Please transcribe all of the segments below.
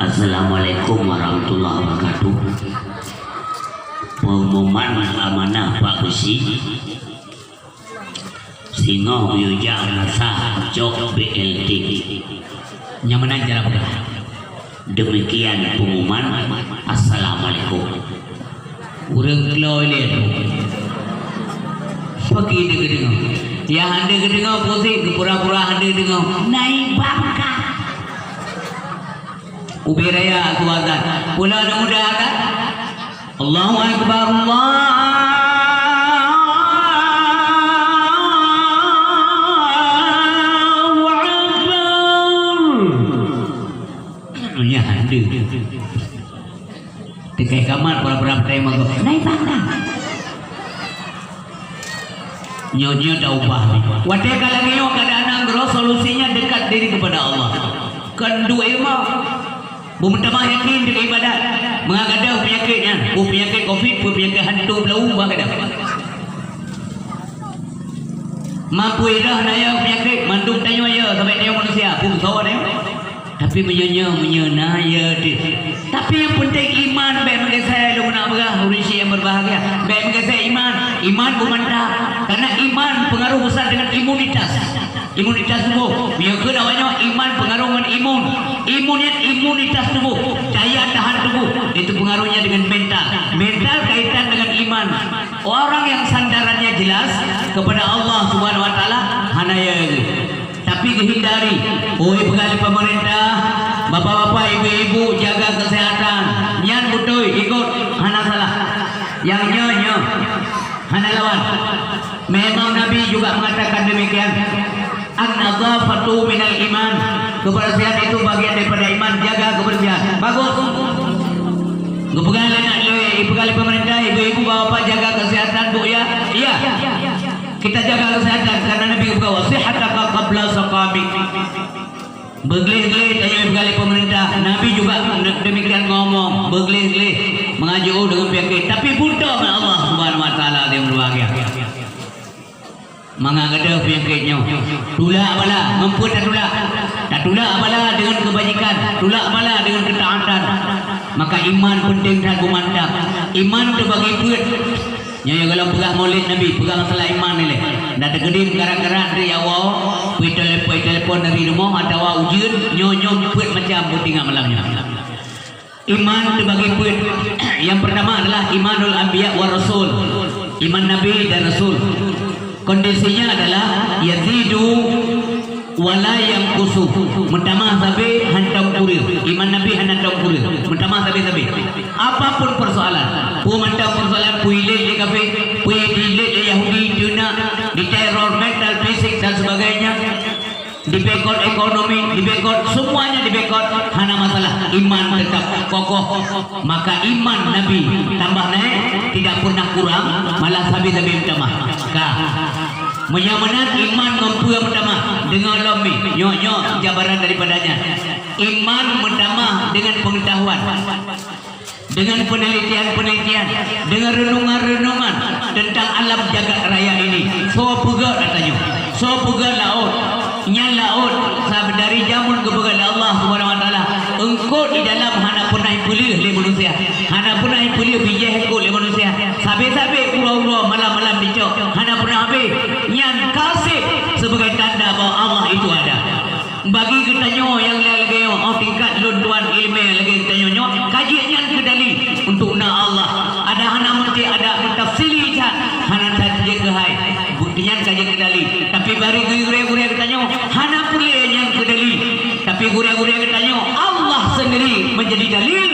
Assalamualaikum warahmatullahi wabarakatuh. Pengumuman amanah Pak Besi Singo Yujang Nasah Jok BLT Nyamanan jalan berkata. Demikian pengumuman. Assalamualaikum. Urang keluar lihat Pagi dia kedengar yang anda kedengar posik ke pura-pura anda dengar naik bangka Ubi raya aku azan pula ada muda kan Allahu Akbar Allahu Akbar ya anda dekai kamar pura-pura pertama naik bangka nyonya dah ubah wadai kalau nyo keadaan angro solusinya dekat diri kepada Allah kedua ilmu bumentama yakin dengan ibadat mengagadau penyakitnya penyakit covid penyakit hantu belau bagada mampu dah naya penyakit mantung tanyo ya sampai dia manusia pun sawan tapi menyena ya tapi yang penting iman baik bagi saya lu nak berah urisi yang berbahagia baik bagi saya iman bermantap karena iman pengaruh besar dengan imunitas tubuh biar ke namanya iman pengaruh dengan imunitas tubuh daya tahan tubuh itu pengaruhnya dengan mental kaitan dengan iman orang yang sandarannya jelas kepada Allah Subhanahu Wa Taala hanaya tapi dihindari pegawai pemerintah bapak-bapak ibu-ibu jaga kesehatan nyan betul ikut hana salah yang nyo hana lawan memang Nabi juga mengatakan demikian an-nadhafatu minal iman kebersihan itu bagian daripada iman jaga kebersihan bagus pegawai pemerintah ibu-ibu bapak jaga kesehatan bu ya iya kita jaga kesehatan karena Nabi berkata wasihataka qabla saqamik bergelih-gelih tanya pegawai pemerintah Nabi juga demikian ngomong bergelih-gelih mengajuk dengan penyakit tapi buta dengan Allah Subhanahu Wa Taala dia berbahagia mengagada penyakitnya tulak bala mempun tak tulak bala dengan kebajikan tulak bala dengan ketaatan maka iman penting dan mantap iman tu bagi buat yang kalau pegang maulid Nabi pegang masalah iman ni dah tergedim karat-karat dari awal pergi telefon dari rumah atau ujian nyo buat macam tinggal malamnya iman tu bagi buat yang pertama adalah imanul anbiya wa rasul iman Nabi dan Rasul kondisinya adalah yazidu wala yang kusuh mentama sabi hantam kurir iman Nabi hantam kurir mentama sabi apapun persoalan mentang persoalan puilil di kafe puilil di Yahudi Cina di teror mental fisik dan sebagainya di bekot ekonomi di bekot semuanya di bekot hana masalah iman tetap kokoh maka iman Nabi tambah naik tidak pernah kurang malah sabi mentama menyamanan iman mampu yang pertama dengan lomi nyok jabaran daripadanya iman pertama dengan pengetahuan dengan penelitian dengan renungan tentang alam jagat raya ini so pega katanya so pega laut nya laut dari jamun kepada Allah Subhanahu Wa Taala engkau di dalam hana pernah pilih oleh manusia hana pernah pilih bijih oleh manusia sabe-sabe pulau-pulau malam-malam dicok hana pernah habis nyan kasih sebagai tanda bahawa Allah itu ada bagi kita nyo yang lagi tingkat lunduan ilmu lagi kita nyo kajian kedali untuk na Allah ada hana mesti ada mentafsiri hana tajik kehai buktinya kajian kedali tapi bari gure-gure kita nyo hana boleh yang kedali tapi gure-gure kita nyo Allah sendiri menjadi dalil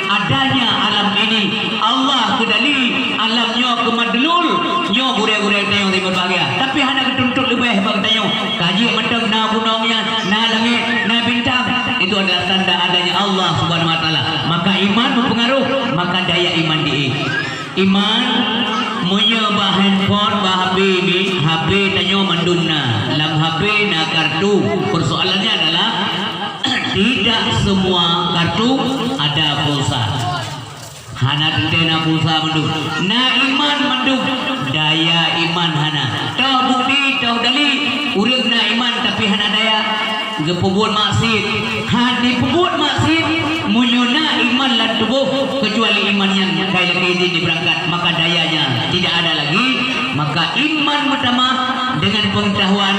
adanya alam ini Allah kedali alam nyo kemadlul nyo gure-gure kita nyo berbahagia tapi hana ketuntut lebih bang kita nyo kaji mentang na gunungnya na langit na bintang itu adalah tanda adanya Allah Subhanahu Wa Taala maka iman berpengaruh maka daya iman di iman punya handphone HP ni HP tanyo manduna dalam HP na kartu persoalannya adalah tidak semua kartu ada pulsa hana tena pulsa manduk na iman manduk daya iman hana tahu bukti tahu dalil urang na iman tapi hana daya gepubuat maksud hadi pubuat maksud amal dan tubuh kecuali iman yang kaya izin diberangkat, maka dayanya tidak ada lagi. Maka iman pertama dengan pengetahuan,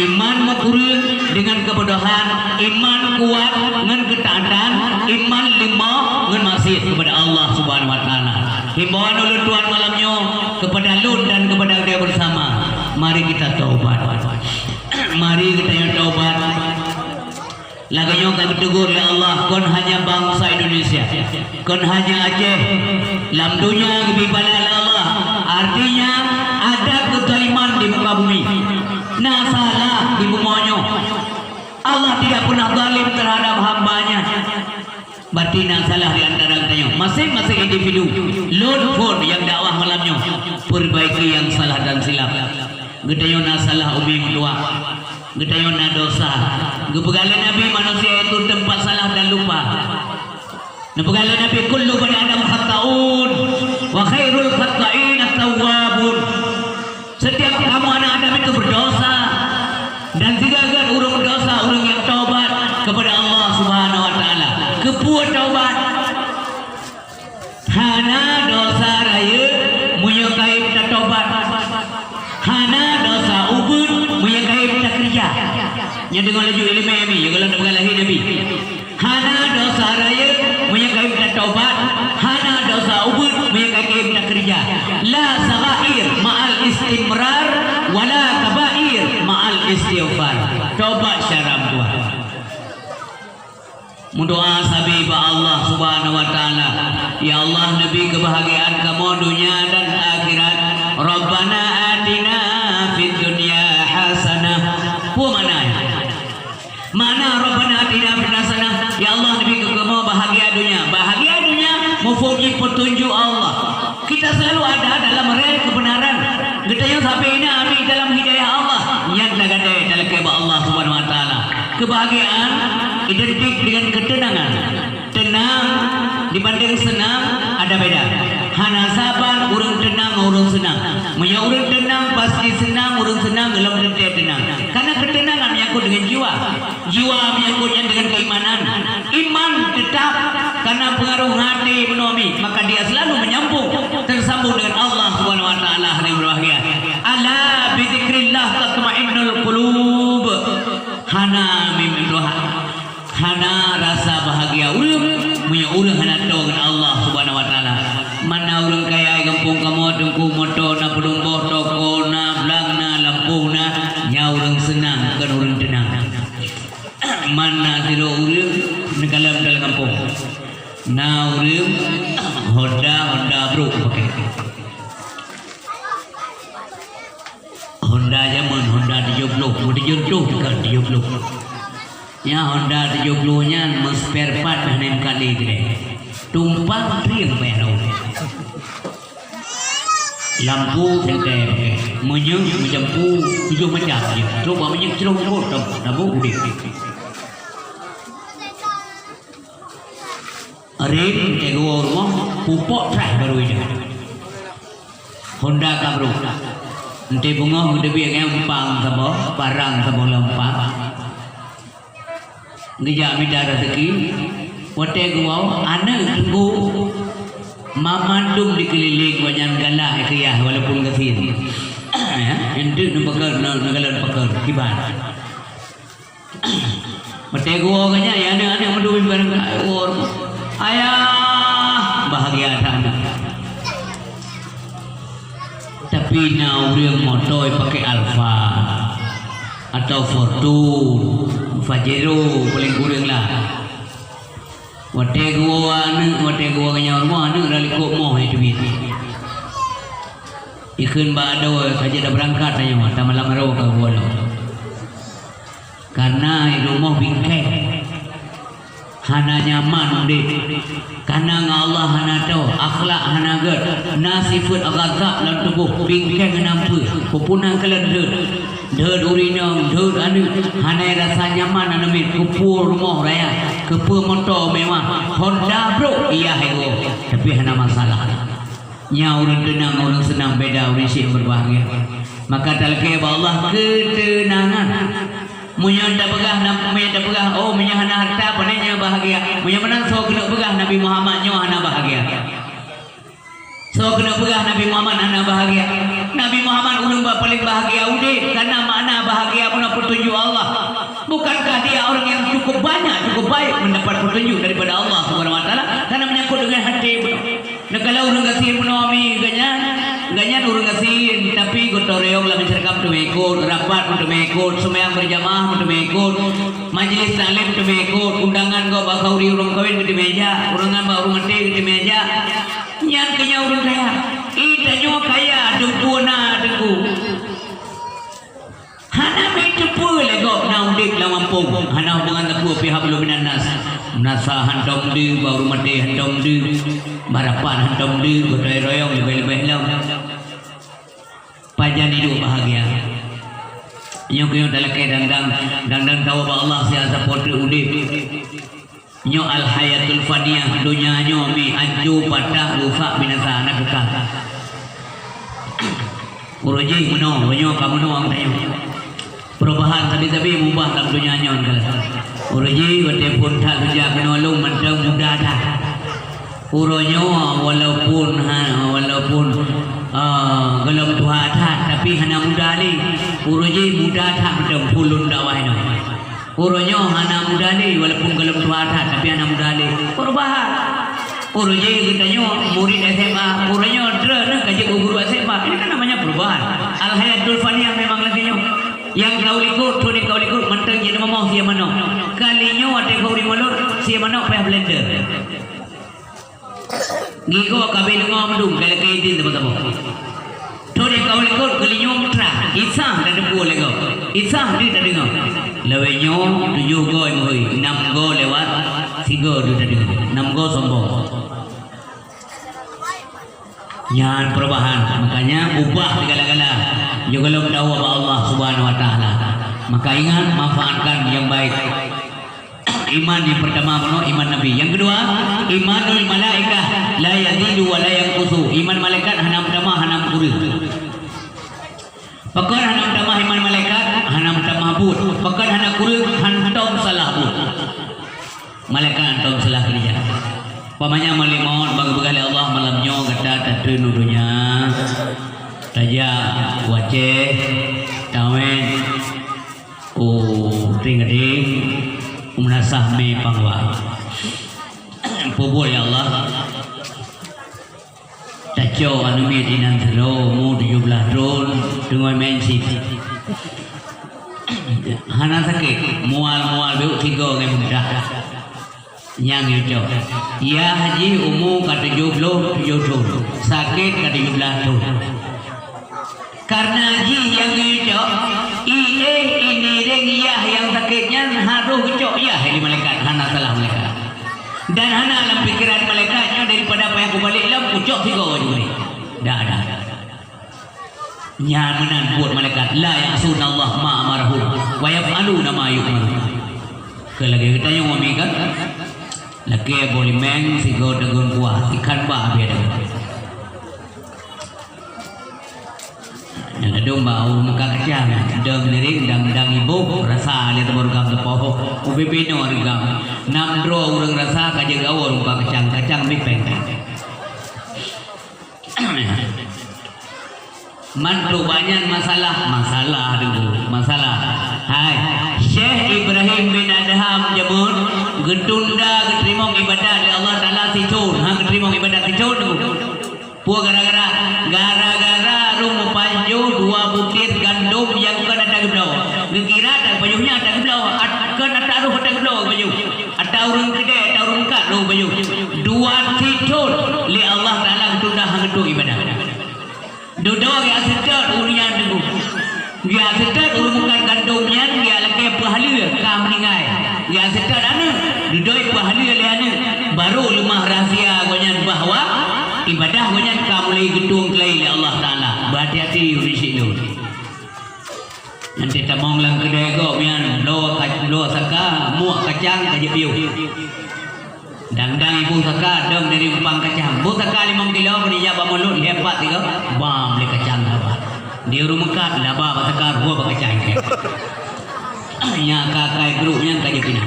iman kurang dengan kebodohan, iman kuat dengan ketaatan, iman lima dengan maksiat kepada Allah Subhanahu wa taala. Himbauan ulun Tuhan malamnya kepada Lut dan kepada dia bersama, mari kita taubat. Mari kita yang taubat. Laganya kami tegur oleh Allah, kon hanya bangsa Indonesia, kon hanya Aceh, lam dunia lebih pada Allah. Artinya ada kezaliman di muka bumi, nah salah di bumanya. Allah tidak pernah zalim terhadap hambanya. Berarti nah salah di antara katanya masing-masing individu. Lut pun yang dakwah malamnya perbaiki yang salah dan silap. Gedayo na salah umi mendua, gedayo na dosa. Gepegala Nabi manusia itu tempat salah dan lupa. Nepegala Nabi kullu bani adam khata'un wa khairul khata'in at-tawwabun. Setiap kamu anak Adam itu berdosa, dan tidak akan urung berdosa urung yang taubat kepada Allah Subhanahu wa taala. Kepuat taubat. Hana dosa raya menyukai kita taubat. Hana dosa ubud menyukai kita kerja. Yang dengar laju ilmu ini, yang kalau nak bergalahi Nabi. Hana dosa raya menyukai kita taubat. Hana dosa ubud menyukai kita kerja. La saghair ma'al istimrar wala kabair ma'al istighfar. Taubat syaram Tuhan. Mendoa sabibah Allah Subhanahu wa taala, ya Allah Nabi kebahagiaan kamu dunia dan akhirat. Rabbana atina fid dunya hasanah. Pu mana? Mana Rabbana atina fid hasanah? Ya Allah Nabi kamu bahagia dunia. Bahagia dunia mufuji petunjuk Allah. Kita selalu ada dalam rel kebenaran. Kita yang sampai ini ambil dalam hidayah Allah. Yang nagade dalam kehendak Allah Subhanahu wa taala. Kebahagiaan identik dengan ketenangan. Tenang dibanding senang ada beda. Hana saban urang tenang urang senang. Munya urang tenang pasti senang, urang senang dalam tentu tenang. Karena ketenangan menyangkut dengan jiwa. Jiwa menyangkutnya dengan keimanan. Iman tetap karena pengaruh hati menomik, maka dia selalu menyambung tersambung dengan Allah Subhanahu wa taala yang berbahagia. Ala bi dzikrillah tatma'innul qulub. Hana mim doa. Hana rasa bahagia urang punya urang hana tahu dengan Allah Subhanahu wa taala. Mana urang kaya kampung kamu tengku motor na pelumboh toko na blang na lampuh na nya urang senang kan urang tenang. Mana tiro urang nekalam dalam kampung. Na urang Honda bro pakai. Honda zaman Honda 70, mau dijodoh kan 70. Ya Honda 70 nya spare part dan kali gede. Tumpang triang bayar. Lampu tengke menyung menjampu 7 macam je. Coba menyung cerong potong nabu udik. Rem ego rumah pupuk trai baru ini. Honda kabro. Nanti bunga udah biar empang sama barang sama lempang. Ngejak minda rezeki. Wate gua anak tunggu mamandum dikeliling wajan galah ikhyah walaupun kecil. Ya, itu nembakar nagalan pakar kiban. Wate gua kanya ya anak menduwi barang orang. Ayah bahagia anak. Tapi na urang motor pakai Alfa atau Fortune, Pajero paling kurang lah. Wate gua kanya rumah anu rali kok moh itu duit. Ikan bado kaja dah berangkat aja mah malam ro ka gua. Karena rumah bingkai. Hana nyaman deh. Karena Allah hana tahu akhlak hana gad. Nasifut agak lan tubuh bingkai kenapa? Pupunang kalian dud urinang dud anu hana rasa nyaman anu mit kupur rumah raya kupur motor mewah Honda bro iya hego tapi hana masalah nya urang tenang urang senang beda urang sih berbahagia maka talke Allah ketenangan Munya anda begah, oh munya hana harta panenya bahagia. Munya menang so kena begah Nabi Muhammad nyo hana bahagia. So kena begah Nabi Muhammad hana bahagia. Nabi Muhammad ulun paling bahagia udah karena mana bahagia pun petunjuk Allah. Bukankah dia orang yang cukup banyak, cukup baik mendapat petunjuk daripada Allah Subhanahu wa taala karena menyangkut dengan hati. Nah kalau urang kasih menami ganyan urang kasih tapi gotoreong lah mencerkam tu mekot, rapat tu mekot, sembahyang berjamaah tu mekot, majlis taklim tu mekot, undangan kau bakau di urang kawin ke di meja, urangan ba urang mati ke di meja. Nyan kenya urang kaya. Ita nyo kaya dengkuna dengku. Hana may tupu legok na undik lamampung. Hana hubungan tapu pihak belum minanas. Nasa hantom di baru mati hantom di. Barapan hantom di gotai royong lebih-lebih lam. Pajan hidup bahagia. Nyo dalakai dandang tahu ba Allah siasa potri udip. Nyo al hayatul faniyah dunia nyo mi anju patah rusak binasa anak kekal. Uruji meno nyo kamu no ang tayo. Perubahan tapi mubah dalam dunia nyo kalau. Uruji wate pun tak kerja kena lu mentang muda dah. Uronyo walaupun gelap Tuhan tapi hana muda li. Uruji muda tak mentang pulun dawai no. Uronyo hana muda li walaupun gelap Tuhan tapi hana muda li. Perubahan. Uruji kita nyo murid SMA, uronyo dre kaji guru SMA. Ini kan namanya perubahan. Al hayatul faniyah memang lagi nyo. Yang kau likut mentang jadi mau siapa mana? Kalinya ada kau rimalur siapa mana payah blender. Gigo kabil ngomdung kalau kau ini teman-teman. Tuh kau likut kalinya mutra, isah dan depu lego, isah di tadi ngom. Lewenya 7 go emoy, 6 go lewat, 3 di tadi ngom, 6 go sombong. Jangan perubahan, makanya ubah segala-gala. Juga belum tahu apa Allah Subhanahu wa taala. Maka ingat manfaatkan yang baik. Iman yang pertama iman Nabi. Yang kedua, imanul malaikah la yazidu wa la yanqusu. Iman malaikat hana pertama hana kurang. Pakar hana pertama iman malaikat hana pertama bud. Pakar hana kurang hantom salah bud. Malaikat hantom salah kerja. Pamanya malimon bagi Allah malamnya kata tatu nudunya. Raja wajah tawen ring menasah me pangwa pubul ya Allah taco anu me dinan thero mu 17 drone dengan mensi hana sakit mual beu 3 ngai mudah yang itu ya haji umum kata 70 sakit kata 17 tu karena haji yang itu ini rengiyah yang sakitnya haruh kecok ya ini malaikat hana salah malaikat dan hana dalam pikiran malaikatnya daripada apa yang aku balik dalam kucok 3 juga dah nyamanan buat malaikat la ya'suna Allah ma amarahu wa yaf'aluna ma yu'maru kelagi kita yang ngomong kan lagi boleh meng sigo dagun kuah ikan ba biada yang ada bau muka kacang dang lirik dang ibu rasa dia tebur gam tepoh UBP no gam 6 dro urang rasa kaje gawor muka kacang bipeng mantu banyak masalah dulu hai Syekh Ibrahim bin Adham jemur getunda keterima ibadah dari Allah Taala sicun keterima ibadah sicun dulu puak gara-gara rumah panju 2 bukit gandum yang kena ada geblau dikira ada bajunya ada geblau kena taruh ada geblau baju ada urang gede ada urang kat lo baju 2 sicun li Allah Taala getunda hangedung ibadah duduk ya sedar urian dulu dia sedar urungan gandumnya dia lagi pahala kam ningai dia sedar ana duduk pahala liane baru lemah rahsia gonyan bahwa ibadah gonyan kamulai gedung kelai Allah Taala berhati-hati urisi itu nanti tamong lang kedai go mian lo saka muak kacang kaje piu dang ibu saka dong dari umpang kacang bu saka 5 kilo berija bamulut hebat tiga bam le kacang apa di rumah kat laba saka gua kacang Yang kakak grupnya kaji pindah.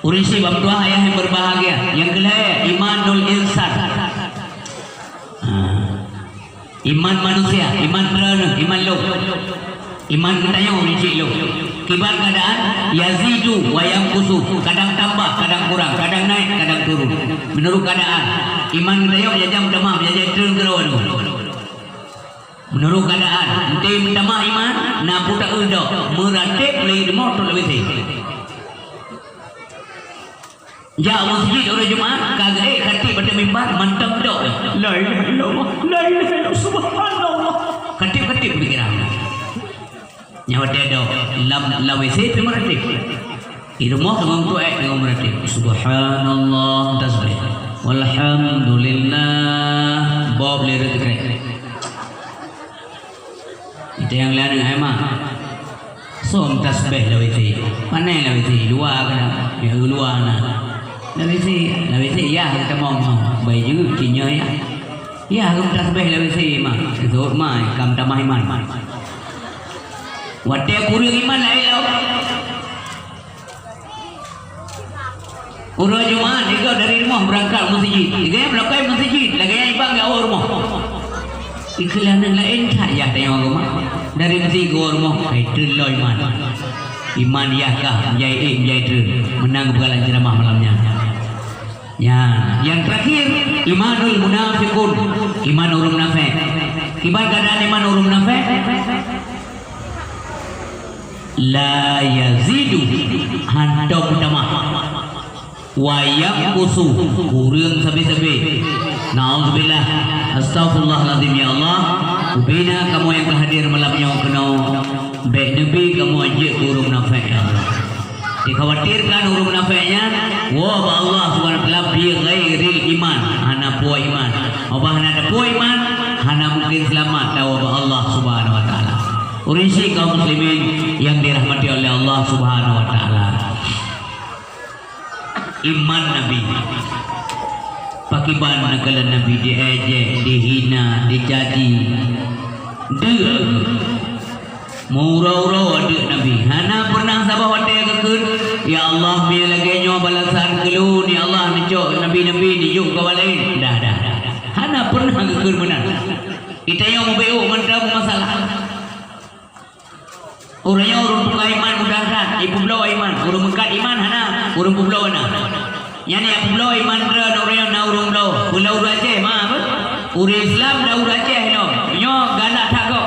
Urisi bapa ayah yang berbahagia. Yang kedua imanul insan. Iman manusia, iman terana, iman lo. Iman katanya urisi lo. Kibat keadaan yazidu wa yanqusu. Kadang tambah, kadang kurang, kadang naik, kadang turun. Menurut keadaan. Iman katanya jajam tamam, jajam turun kerawan. Menurut keadaan, nanti pertama iman, nampu tak udah, meratik lagi di motor lebih sih. Jak masjid orang Jumaat, kagak kati pada mimbar, mantap dok. La ilaha illallah, la ilaha illallah, subhanallah. Katip-katip pikiran. Nyawa dia dok, la WC tu meratik. Di rumah dengan tu dengan meratik. Subhanallah, tasbih. Walhamdulillah, Bob lihat kerek. Itu yang lain emang som tasbih lawisi mana lawisi luar kan ya luar na lawisi ya kita mau baik juga kinya ya kum tasbih lawisi mah itu mah kam tamah iman wate kurang iman lain lo urang Jumaat juga dari rumah berangkat masjid dia berangkat masjid lagi yang ibang gak rumah ikhlanan lain tak ya tengok rumah dari masjid ke rumah itu lo iman ya kah menjadi menang bekalan ceramah malamnya ya yang terakhir imanul munafiqun iman orang munafik kibat keadaan iman orang munafik la yazidu handok tamah wayak kusu kurang sabi-sabi na'udzubillah astagfirullahaladzim ya Allah ubina kamu yang kehadir malamnya kena baik Nabi kamu ajak urung nafek ya Allah dikhawatirkan urung nafeknya wa Allah subhanahu wa ta'ala bi ghairil iman hana puas iman Allah hana ada puas iman hana mungkin selamat tahu Allah subhanahu wa ta'ala urisi kaum muslimin yang dirahmati oleh Allah subhanahu wa ta'ala iman Nabi pakiban nagalan Nabi diejek, dihina, dicaci murau-rau ada Nabi hana pernah sabah wadah kekun ya Allah biar lagi nyawa balasan kelun ya Allah necok Nabi-Nabi ni yuk kawan lain dah hana pernah kekun benar kita yang mau beuk mantra masalah orangnya orang buka iman mudah-mudahan ibu belau iman orang mengkat iman hana orang belau hana yang ni pulau iman dera orang na urung pulau Aceh mah apa urang Islam dah urang Aceh no nyo galak tak kau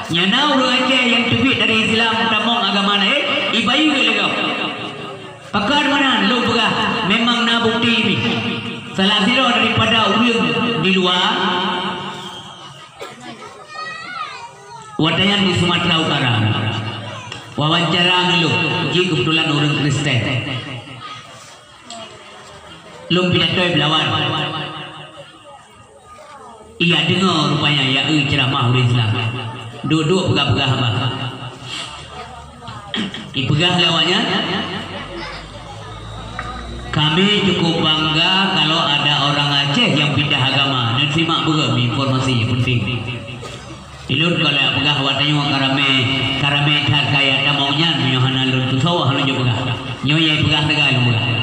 nya na urang Aceh yang tubik dari Islam tamong agama na ibayu ke legau pakar mana lu pegah memang na bukti ni salah siro daripada urang di luar wadayan di Sumatera Utara wawancara dulu jika kebetulan orang Kristen lum pinatoi belawan ia dengar rupanya ya ceramah orang Islam duduk pegah-pegah apa dipegah lawannya kami cukup bangga kalau ada orang Aceh yang pindah agama dan simak juga informasi penting ilun kalau pegah watanya karame tak kaya tamaunya nyohana lun tu sawah nu juga nyoy pegah tegal pegah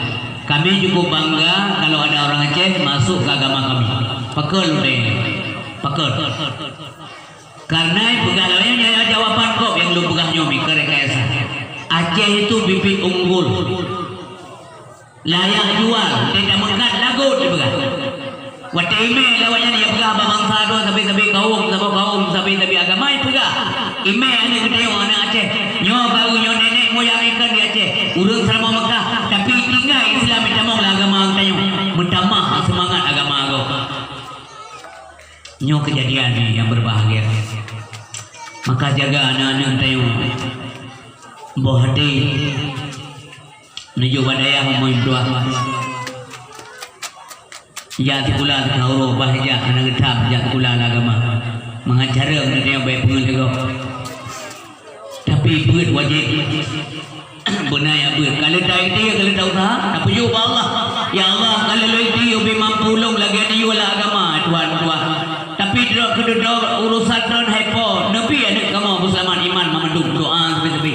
kami cukup bangga kalau ada orang Aceh masuk ke agama kami. Pakal deh, pakal. Karena pegawainya jawaban kok yang lu pegah nyomi kerekayasa. Aceh itu bibit unggul, layak jual, tidak mengkat lagu dipegah. Wataime lawannya dia pegah bangsa dua sampai kaum agama itu pegah. Ime ane kita yang anak Aceh, nyo baru nyo nenek moyang ikan di Aceh, urang selama Mekah. Tapi tinggal Islam minta mau agama tanya mentamah semangat agama aku nyo kejadian ni yang berbahagia maka jaga anak-anak tanya boh hati menuju badaya mau berdoa ya tikula tahu bahaya anak gedap ya tikula agama mengajar orang yang baik pengen tapi buat wajib benar ya bu kalau dah dia kalau dah usaha tapi you Allah ya Allah kalau lu dia be mampu long lagi dia wala agama tuan tapi dia kedua urusan non hypo nabi ada kamu bersama iman memandung doa seperti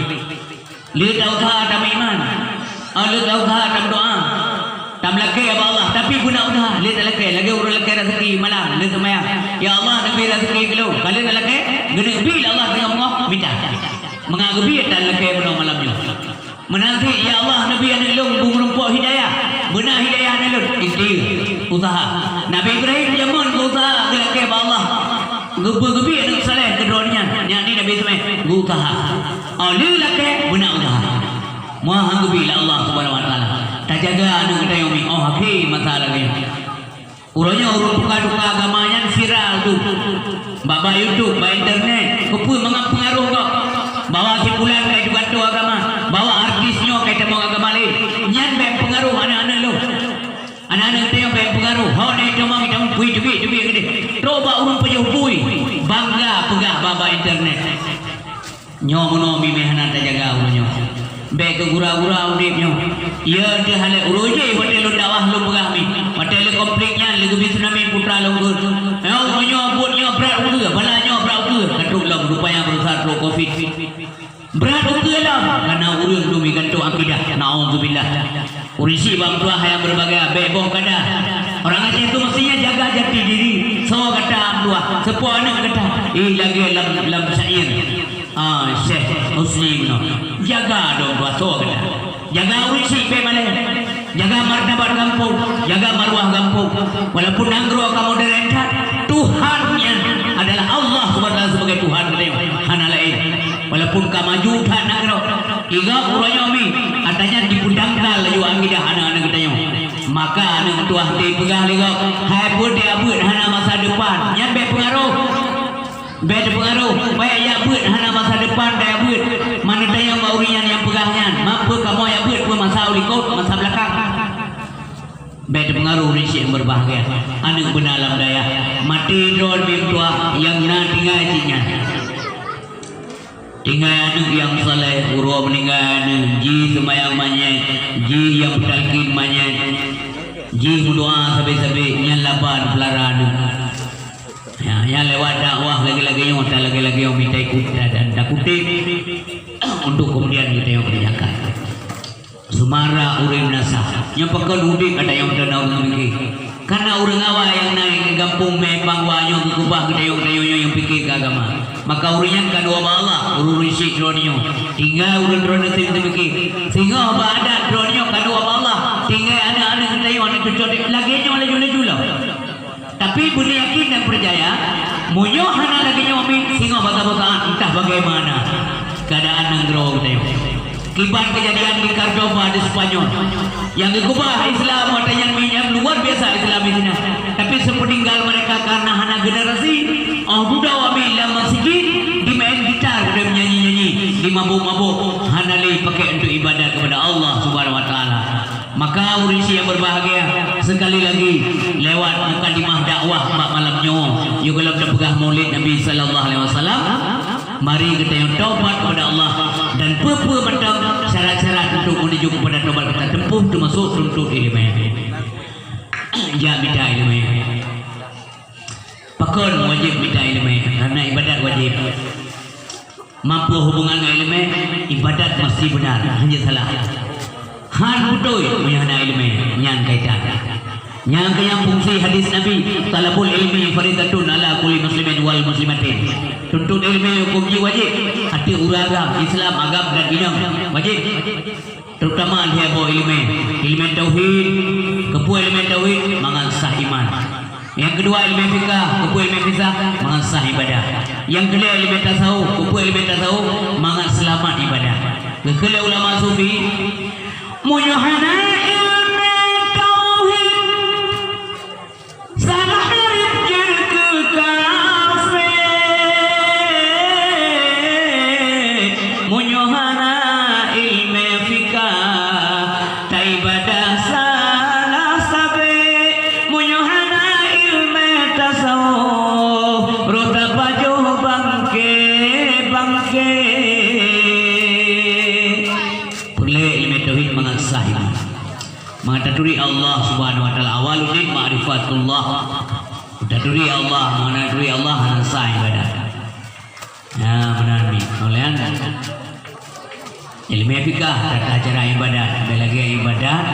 lu tahu tam doa. Tam laki apa Allah, tapi guna udah lihat laki, lagi urut laki rezeki malam, lihat semayang. Ya Allah, nabi rezeki kilo. Kalian laki, gede bil Allah dengan mengoh minta. Mengagubi dan laki menong malamnya. Menanti ya Allah nabi yang nilung bumrumpuk hidayah, benar hidayah nilung inti usaha. Nabi Ibrahim jamun usaha laki apa Allah. Gubi anak saleh keduanya, yang ni nabi semai usaha. Oleh laki benar usaha. Muah gubi Allah subhanahu wa taala. Tak jaga anak kita yang oh hafi masalah ni. Urutnya urut duka agamanya viral tu. Baba YouTube, baba internet, kupul mengapengaruh kau. Bawa simpulan kait juga tu agama, bawa artisnya kait temu agama lain. Nyan be pengaruh anak-anak lu. Anak-anak kita yang be pengaruh. Hau ni cuma kita pui duit gede. Coba urung pejuh pui. Bangga pegah baba internet. Nyo mono mi mehana tak jaga urutnya. Be ke gura-gura udipnya. Ya dia hale uroje hotel dakwah lu pegah mi. Hotel kompleknya lagu tsunami putra longgur. Yo nyo buatnya berat uga, balanya berat uga. Katuk lam rupanya berusaha pro covid. Berat uga lah karena urun dumi gantu akidah. Nauzubillah. Urisi bang tua yang berbagai bebong kada. Orang Aceh itu mestinya jaga jati diri. So kata dua, sepuh anak kata, lagi lam syair. Syekh Muslim no. Jaga dong dua so kata. Jaga urisi be malih. Jaga martabat kampung, jaga marwah kampung. Walaupun nanggro kamu derenta, Tuhannya adalah Allah SWT sebagai Tuhan kita. Hana lain. Walaupun kamu juta nanggro, iga uranya mi, artinya dipundangkal layu akidah anak-anak kita yang. Maka anak tuah di pegah liga, hai pun dia buat hana masa depan. Yang be pengaruh. Beda pengaruh, baik ya buat hana masa depan dia buat. Mana dia yang baurian yang pegahnya, mampu kamu yang buat pun masa ulikot, masa belakang. Beda pengaruh risik yang berbahagia. Anak benalam daya, mati drone bim tua yang na tinggal cinya. Tinggal anak yang saleh, urus meninggal anak, ji semayang manyet, ji yang talqin manyet, ji berdoa sabi-sabi yang lapan pelaraan. Ya, yang lewat dakwah lagi-lagi yang minta ikut dan tak kutip untuk kemudian kita yang kerjakan. Sumara urim nasa, yang pekan udik ada yang tenau memikir. Karena orang awal yang naik ke kampung membang wanyo kubah kita yang pikir ke agama. Maka urunnya kedua Allah, urun risik dronyo. Tinggal urun drone itu mikir. Sehingga apa ada dronyo kedua Allah. Tinggal anak-anak kita yang cucuk lagi oleh jula-jula. Tapi budi yakin dan percaya munyo hana lagi nyomi singo bata-bataan entah bagaimana keadaan nanggro kita. Kibat kejadian di Cordoba di Spanyol yang dikubah Islam ada yang minyak luar biasa Islam di sana. Tapi sepeninggal mereka karena hana generasi budak wami dalam masjid di main gitar dan menyanyi-nyanyi di mabuk-mabuk hana li pakai untuk ibadah kepada Allah Subhanahu wa taala. Maka urisi yang berbahagia sekali lagi lewat mukadimah dakwah mak malamnya yo kalau dah pegah maulid Nabi sallallahu alaihi wasallam, mari kita yang taubat kepada Allah dan apa macam syarat-syarat untuk menuju kepada taubat kita tempuh termasuk tuntut ilmu. Ya minta ilmu. Pakon wajib minta ilmu karena ibadat wajib. Mampu hubungan dengan ilmu, ibadat mesti benar, hanya salah. Han budoy punya ilmu nyan kaitan. Yang yang fungsi hadis Nabi talabul ilmi faridatun ala kulli muslimin wal muslimatin. Tuntut ilmu hukum wajib. Hati uragam Islam agam dan dinam wajib. Terutama dia bawa ilmu tauhid, kepu ilmu tauhid mangan sah iman. Yang kedua ilmu fikah, kepu ilmu fikah mangan sah ibadah. Yang kedua ilmu tasawuf, kepu ilmu tasawuf mangan selamat ibadah. Kekele ulama sufi muyohana ilmu tauhid salah rijil ke kafe muyohana ilmu fikah taibadah salah sabe muyohana ilmu tasawuf roda baju bangke mengaturi Allah Subhanahu wa taala awaludin ma'rifatullah. Mengaturi Allah, mengaturi Allah sah ibadah. Ya benar ni. Soalan. ilmu fikah, tata cara ibadat, ada lagi ibadat,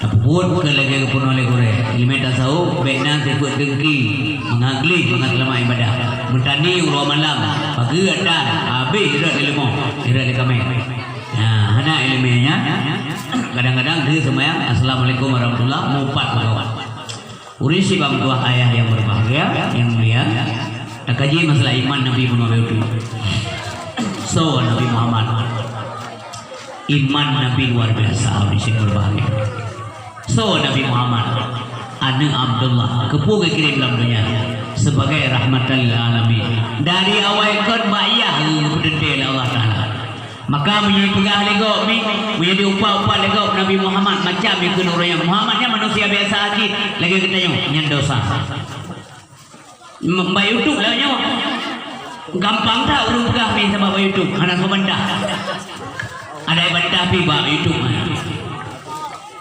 apapun ke lagi pun oleh kore. Ilmu tasawuf, benar sebut dengki, mengagli, mengatlama ibadat, bertani urut malam, pagi dan habis irat ilmu, irat di kami. Nah, ada ilmunya. Kadang-kadang dia semayang assalamualaikum warahmatullahi wabarakatuh. Urisi bang tua ayah yang berbahagia, yang mulia. Nak kaji masalah iman Nabi Muhammad. So Nabi Muhammad, iman Nabi luar biasa. Urisi berbahagia. So Nabi Muhammad, anak Abdullah, kepu kirim dalam dunia sebagai rahmatan lil alamin. Dari awal kon bayah berdendel Allah Taala. Maka menjadi pegah legok ni, menjadi upah-upah legok Nabi Muhammad macam yang kena orang Muhammadnya manusia biasa lagi kita nyan dosa. Mbak YouTube lah nyawa. Gampang tak urung pegah ni sama Mbak YouTube, anak membantah. Ada bantah pi Mbak YouTube.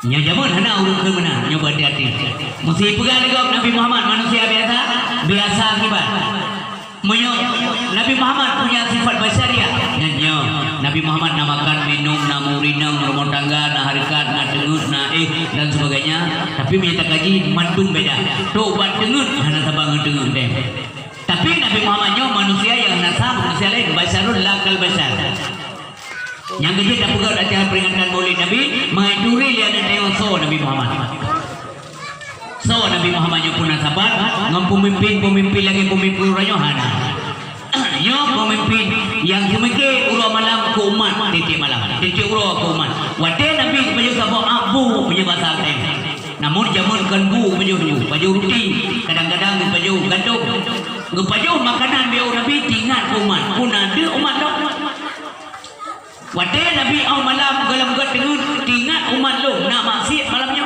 Nya jaman hana urung ke mana, nyoba hati-hati. Mesti pegah legok Nabi Muhammad manusia biasa akibat. Nabi Muhammad punya sifat basyariah. Nabi Muhammad namakan minum, namurinam, rumah tangga, na harikat, na dengut, na dan sebagainya. Tapi minta kaji mandung beda. Tu buat dengut, hana sabang dengut dem. Tapi Nabi Muhammadnya manusia yang nasab, manusia lain, basyarul lakal basyar. Yang kecil tak pegang acara peringatan Maulid Nabi, mengiduri lihat dan tengok so Nabi Muhammad. So Nabi Muhammadnya pun nasabat, ngam pemimpin lagi pemimpin ranyo hana. Yo pemimpin yang semeke urut malam ke umat titik malam. Titik urut ke umat. Wate Nabi baju sabuk abu punya bahasa Arab. Namun zaman kan bu baju roti, kadang-kadang baju gandum. Baju makanan biar Nabi tinggal ke umat. Pun ada umat dok. Wate Nabi au malam galam gat dengan tinggal umat lo nak maksiat malamnya.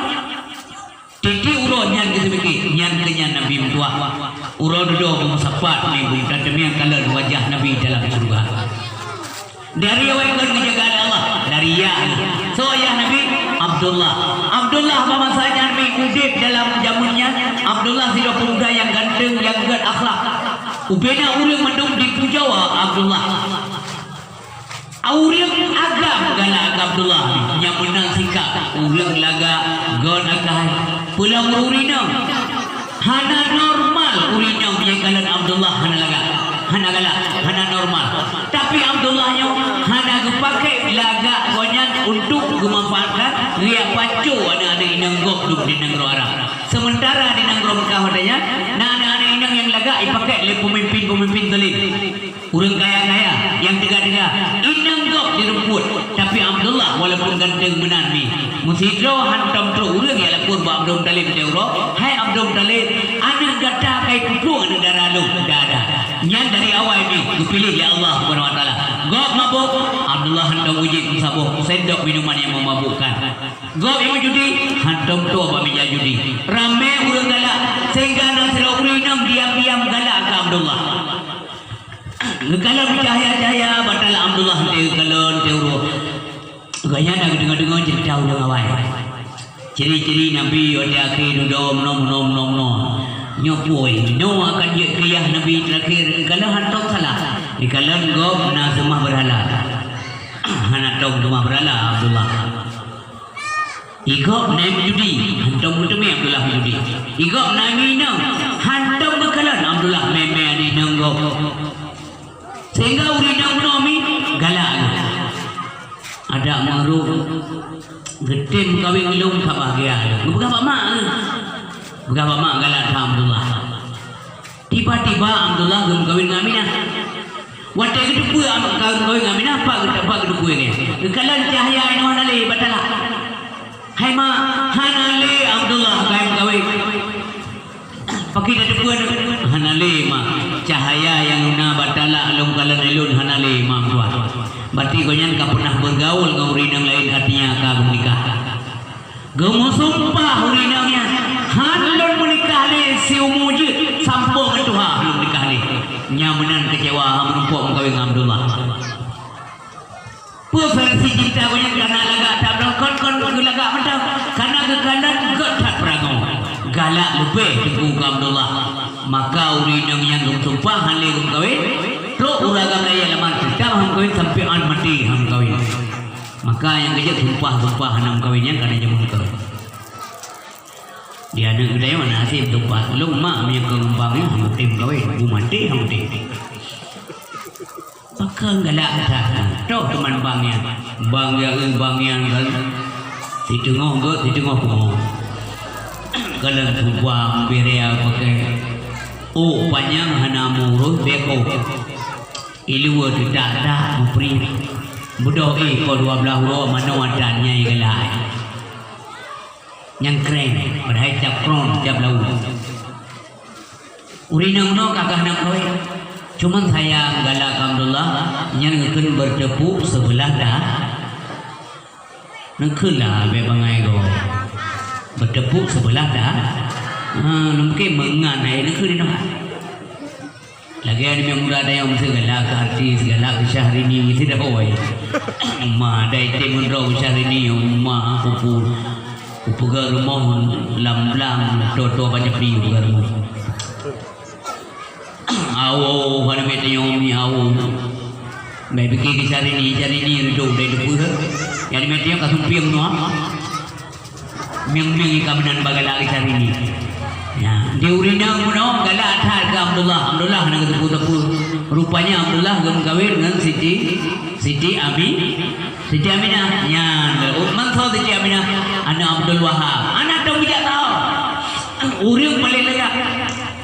Titik urut nyan ke semeke, nyan kenyan Nabi mentua. Urut duduk memusapat minggu dan demikian kalah wajah Nabi dalam surga. Dari awal menjaga Allah, dari ya. So ya Nabi Abdullah apa masanya Nabi udip dalam zamannya. Abdullah si pemuda yang ganteng, yang gad akhlak. Ubena urang mendung dipujawa Abdullah. Urang agam galak Abdullah yang menang sikap. Urang laga god akai. Pulang urina. Hana normal urina punya kalan Abdullah hana galak, hana normal. Tapi Abdullahnya hana kepakai laga konyan untuk memanfaatkan ria pacu anak-anak inang gok duk di negara Arab. Sementara di negara Mekah adanya, anak-anak inang yang laga dipakai oleh pemimpin zalim. Urang kaya-kaya yang tiga-tiga inang gok dirumput. Tapi Abdullah walaupun ganteng menanmi, musidro hantam tu urang yang lapor ba Abdul Talib teuro. Hai Abdul Talib, anak gata kai pupung anak darah lu ada. Nyan dari awal ni dipilih ya Allah Subhanahu wa taala. Gok mabuk, Abdullah hantam uji sabuk sendok minuman yang memabukkan. Gok yang judi, hantam tu apa meja judi. Rame urang galak sehingga nasira urinam diam-diam galak ke Abdullah. Kalau bercahaya-cahaya batal Abdullah kalon teuro. Gaya nak dengar cerita ulang awal. Ciri-ciri Nabi pada akhir dom nom. Nyopoi no akan dia kriyah Nabi terakhir kalau hantok salah di kalan gob na semua berhala hantok semua berhala Abdullah igop naik judi hantok mutumi Abdullah judi igop naik minang hantok bekalan Abdullah meme ani nanggo sehingga urina unomi galak ada maru getim kawin ilung kabahagia bukan pak mak berapa mak galak Abdullah. Tiba-tiba Abdullah kawin dengan Aminah. Waktu itu pun kawin dengan Aminah apa kedua ni? Kekalan cahaya ini hanale batalah. Hai ma hanale Abdullah kawin. Pakai dah depan hanale ma cahaya yang guna batalah long kalan elun hanale ma tuan. Berarti konyan kau pernah bergaul dengan orang lain artinya kau menikah. Gemu sumpah urinamnya handon menikah ni si umujud sampung ke Tuhan belum menikah ni nyamanan kecewa menumpuk mengkawin dengan Abdullah versi cinta banyak karena lagak tak berkon lagak macam karena kekalan gak tak perangau galak lebih teguh ke Abdullah maka urinam yang sumpah halih mengkawin Terus uragam daya laman kita ham kawin sampai an mati ham kawin. Maka yang kerja tumpah hanam kawinnya karena jamu kawin. Dia ada kedai mana sih tumpah. Lu mak punya kembangnya ham tim kawin. Bu mati ham tim. Maka galak dah. Terus teman bangnya. Bang yang kan. Ditengok kau. Kalau tumpah berea pakai. Oh panjang hana murus beko. Ilu tidak ada memperi. Budak kau 12 orang mana wadannya igalai. Yang keren berhai cap kron cap lau. Urinang no kakak nak kau. Cuman saya galak alhamdulillah yang akan bertepuk sebelah dah. Naklah be bangai go. Bertepuk sebelah dah. Mungkin mengenai itu ni nak. Lagi ada yang muda ada yang mesti galak artis galak Syahrini mesti dah boy. Ma ada itu mundur Syahrini ma upu rumah lam toto banyak pi rumah. Awo pada mete yang mi awo. Mai pergi ke Syahrini duduk dari depan. Yang mete yang kasum piang tu Miang kamenan bagalak Syahrini. Ya, di urinang muno galak athar ke Abdullah nak tepu rupanya Abdullah gam kawin dengan Siti Aminah nya man tahu Siti Aminah anak Abdul Wahab anak tahu tidak tahu uring paling layak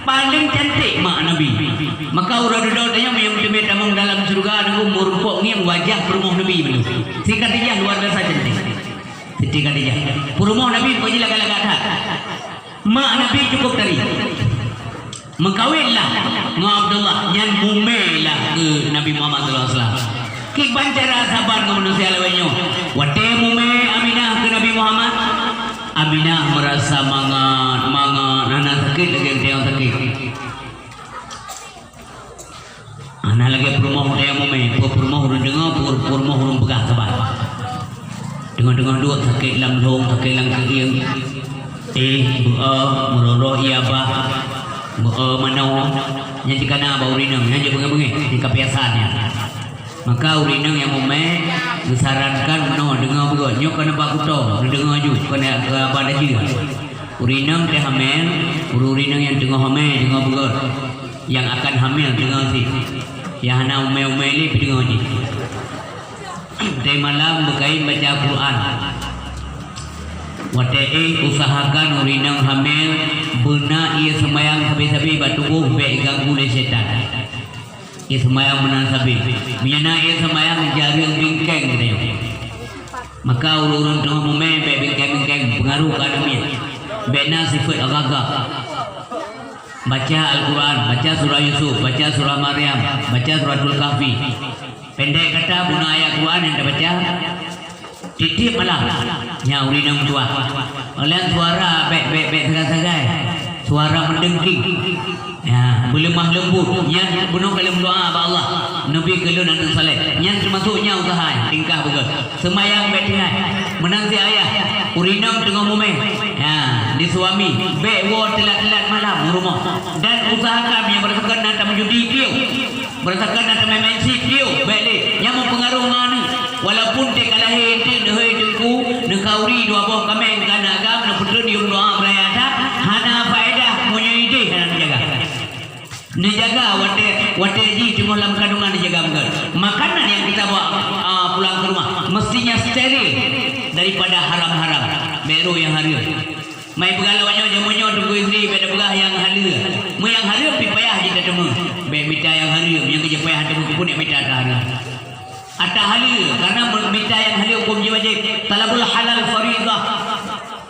paling cantik mak Nabi maka urang duduk tanya yang demet among dalam surga dengan merumpuk ngiang wajah perumah Nabi belum si Khadijah luar biasa cantik Siti Khadijah perumah Nabi pajilah galak athar mak Nabi cukup tadi mengkawinlah dengan Abdullah yang mumelah ke Nabi Muhammad SAW ki bancara sabar ke manusia lainnya wate mume Aminah ke Nabi Muhammad Aminah merasa mangat anak sakit lagi yang sakit anak lagi perumah yang mume perumah hurun dengar perumah hurun pegah sabar dengar dua sakit lam long sakit lam keing meroroh iya bah manau yang dikana bau rinang yang bengi-bengi di kebiasaannya maka urinang yang mume disarankan no dengar begot nyok kena bakuto dengar ju kena pada juga urinang teh hamil urinang yang dengar hamil dengar begot yang akan hamil dengar si yang hana ume ni dengar ni teh malam berkain baca Quran Watei usahakan urinang hamil benar ia semayang sabi-sabi batubuh baik ganggu oleh setan. Ia semayang menang sabi. Menyana ia semayang jaring bingkeng dia. Maka urun tengah mume baik bingkeng pengaruh kadamnya. Bena sifat agak-agak. Baca Al-Quran, baca surah Yusuf, baca surah Maryam, baca suratul Kahfi. Pendek kata guna ayat Quran yang dibaca titik malam nya urinang tua oleh suara bek sagai suara mendengking ya berlemah lembut yang bunuh kalam doa ba Allah Nabi kelun anak saleh yang termasuknya usaha tingkah betul semayang bek tinggal menanti ayah urinang tengah mume ya di suami bek wo telat malam rumah dan usahakan yang berdasarkan nanti menjudi dia berdasarkan nanti main dia bek ni yang mempengaruhi mana walaupun dia kalahin dia dehoi dengku nekauri dua buah kameng kana agam na putra di doa berayata hana faedah punya ide hana dijaga wate ji cuma dalam kandungan dijaga betul makanan yang kita bawa pulang ke rumah mestinya steril daripada haram-haram beru yang haram mai pegalawanya jamunya tunggu isteri beda begah yang halal mu yang haram pi payah kita temu be mita yang haram yang kerja payah temu pun yang mita haram Ada halal karena minta yang halal hukum wajib talabul halal faridah